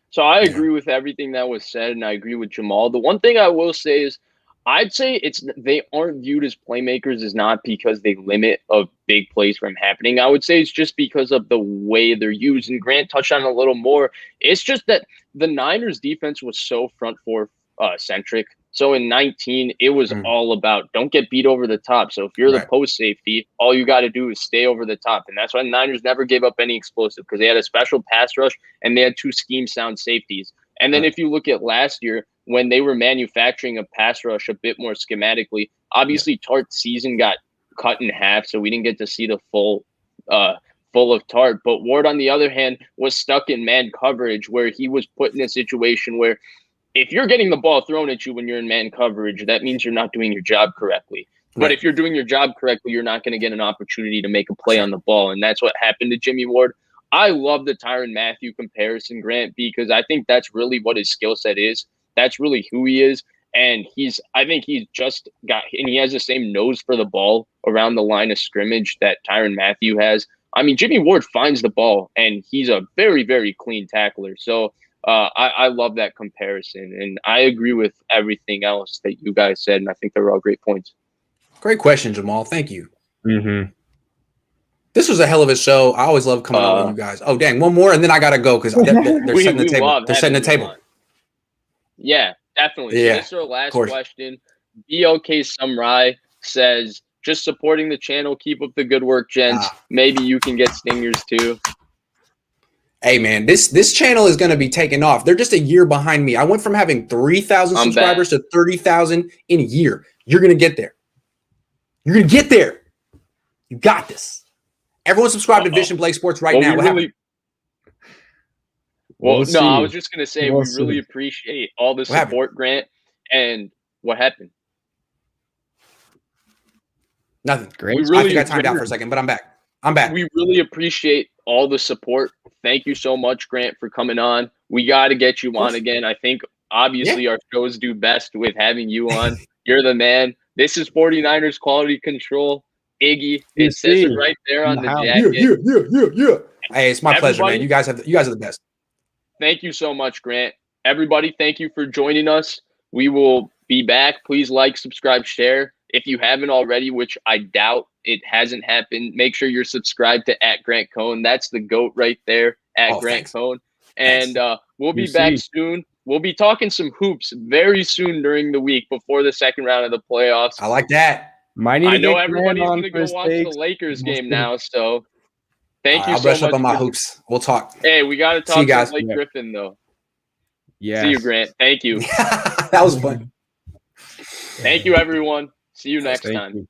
So I agree with everything that was said, and I agree with Jamal. The one thing I will say is, I'd say they aren't viewed as playmakers is not because they limit a big plays from happening. I would say it's just because of the way they're used. And Grant touched on it a little more. It's just that the Niners defense was so front four centric. So in 19, it was all about don't get beat over the top. So if you're the post safety, all you got to do is stay over the top. And that's why the Niners never gave up any explosive, because they had a special pass rush and they had 2 scheme sound safeties. And then if you look at last year, when they were manufacturing a pass rush a bit more schematically, obviously Tart's season got cut in half, so we didn't get to see the full of Tart. But Ward, on the other hand, was stuck in man coverage, where he was put in a situation where if you're getting the ball thrown at you when you're in man coverage, that means you're not doing your job correctly. But if you're doing your job correctly, you're not going to get an opportunity to make a play on the ball. And that's what happened to Jimmy Ward. I love the Tyrann Mathieu comparison, Grant, because I think that's really what his skill set is. That's really who he is. And I think he's just got, and he has the same nose for the ball around the line of scrimmage that Tyrann Mathieu has. I mean, Jimmy Ward finds the ball, and he's a very, very clean tackler. So I love that comparison, and I agree with everything else that you guys said, and I think they were all great points. Great question, Jamal. Thank you. Mm-hmm. This was a hell of a show. I always love coming on with you guys. Oh, dang, one more, and then I got to go because they're setting the table. They're setting the table. Yeah, definitely. Yeah, so this is our last question. BLK Samurai says, just supporting the channel. Keep up the good work, gents. Maybe you can get stingers too. Hey man, this channel is going to be taking off. They're just a year behind me. I went from having 3,000 subscribers to 30,000 in a year. You're going to get there. You're going to get there. You got this. Everyone subscribe to Vish and Blake Sports right now. I was just going to say we really see. appreciate all the support, Grant. And what happened? Nothing. Great. I think I timed out for a second, but I'm back. We really appreciate all the support. Thank you so much, Grant, for coming on. We got to get you on again. I think, obviously, our shows do best with having you on. You're the man. This is 49ers Quality Control. Iggy. It says it right there on the jacket. Yeah. Hey, it's my pleasure, man. You guys are the best. Thank you so much, Grant. Everybody, thank you for joining us. We will be back. Please like, subscribe, share. If you haven't already, which I doubt it hasn't happened, make sure you're subscribed to @Grant Cohn. That's the GOAT right there, @Grant Cohn. And we'll be back soon. We'll be talking some hoops very soon during the week before the second round of the playoffs. I like that. I know everybody's going to go watch the Lakers game now, so thank you so much. I'll brush up on my hoops. We'll talk. Hey, we got to talk to Blake Griffin, though. Yeah. See you, Grant. Thank you. That was fun. Thank you, everyone. See you next time.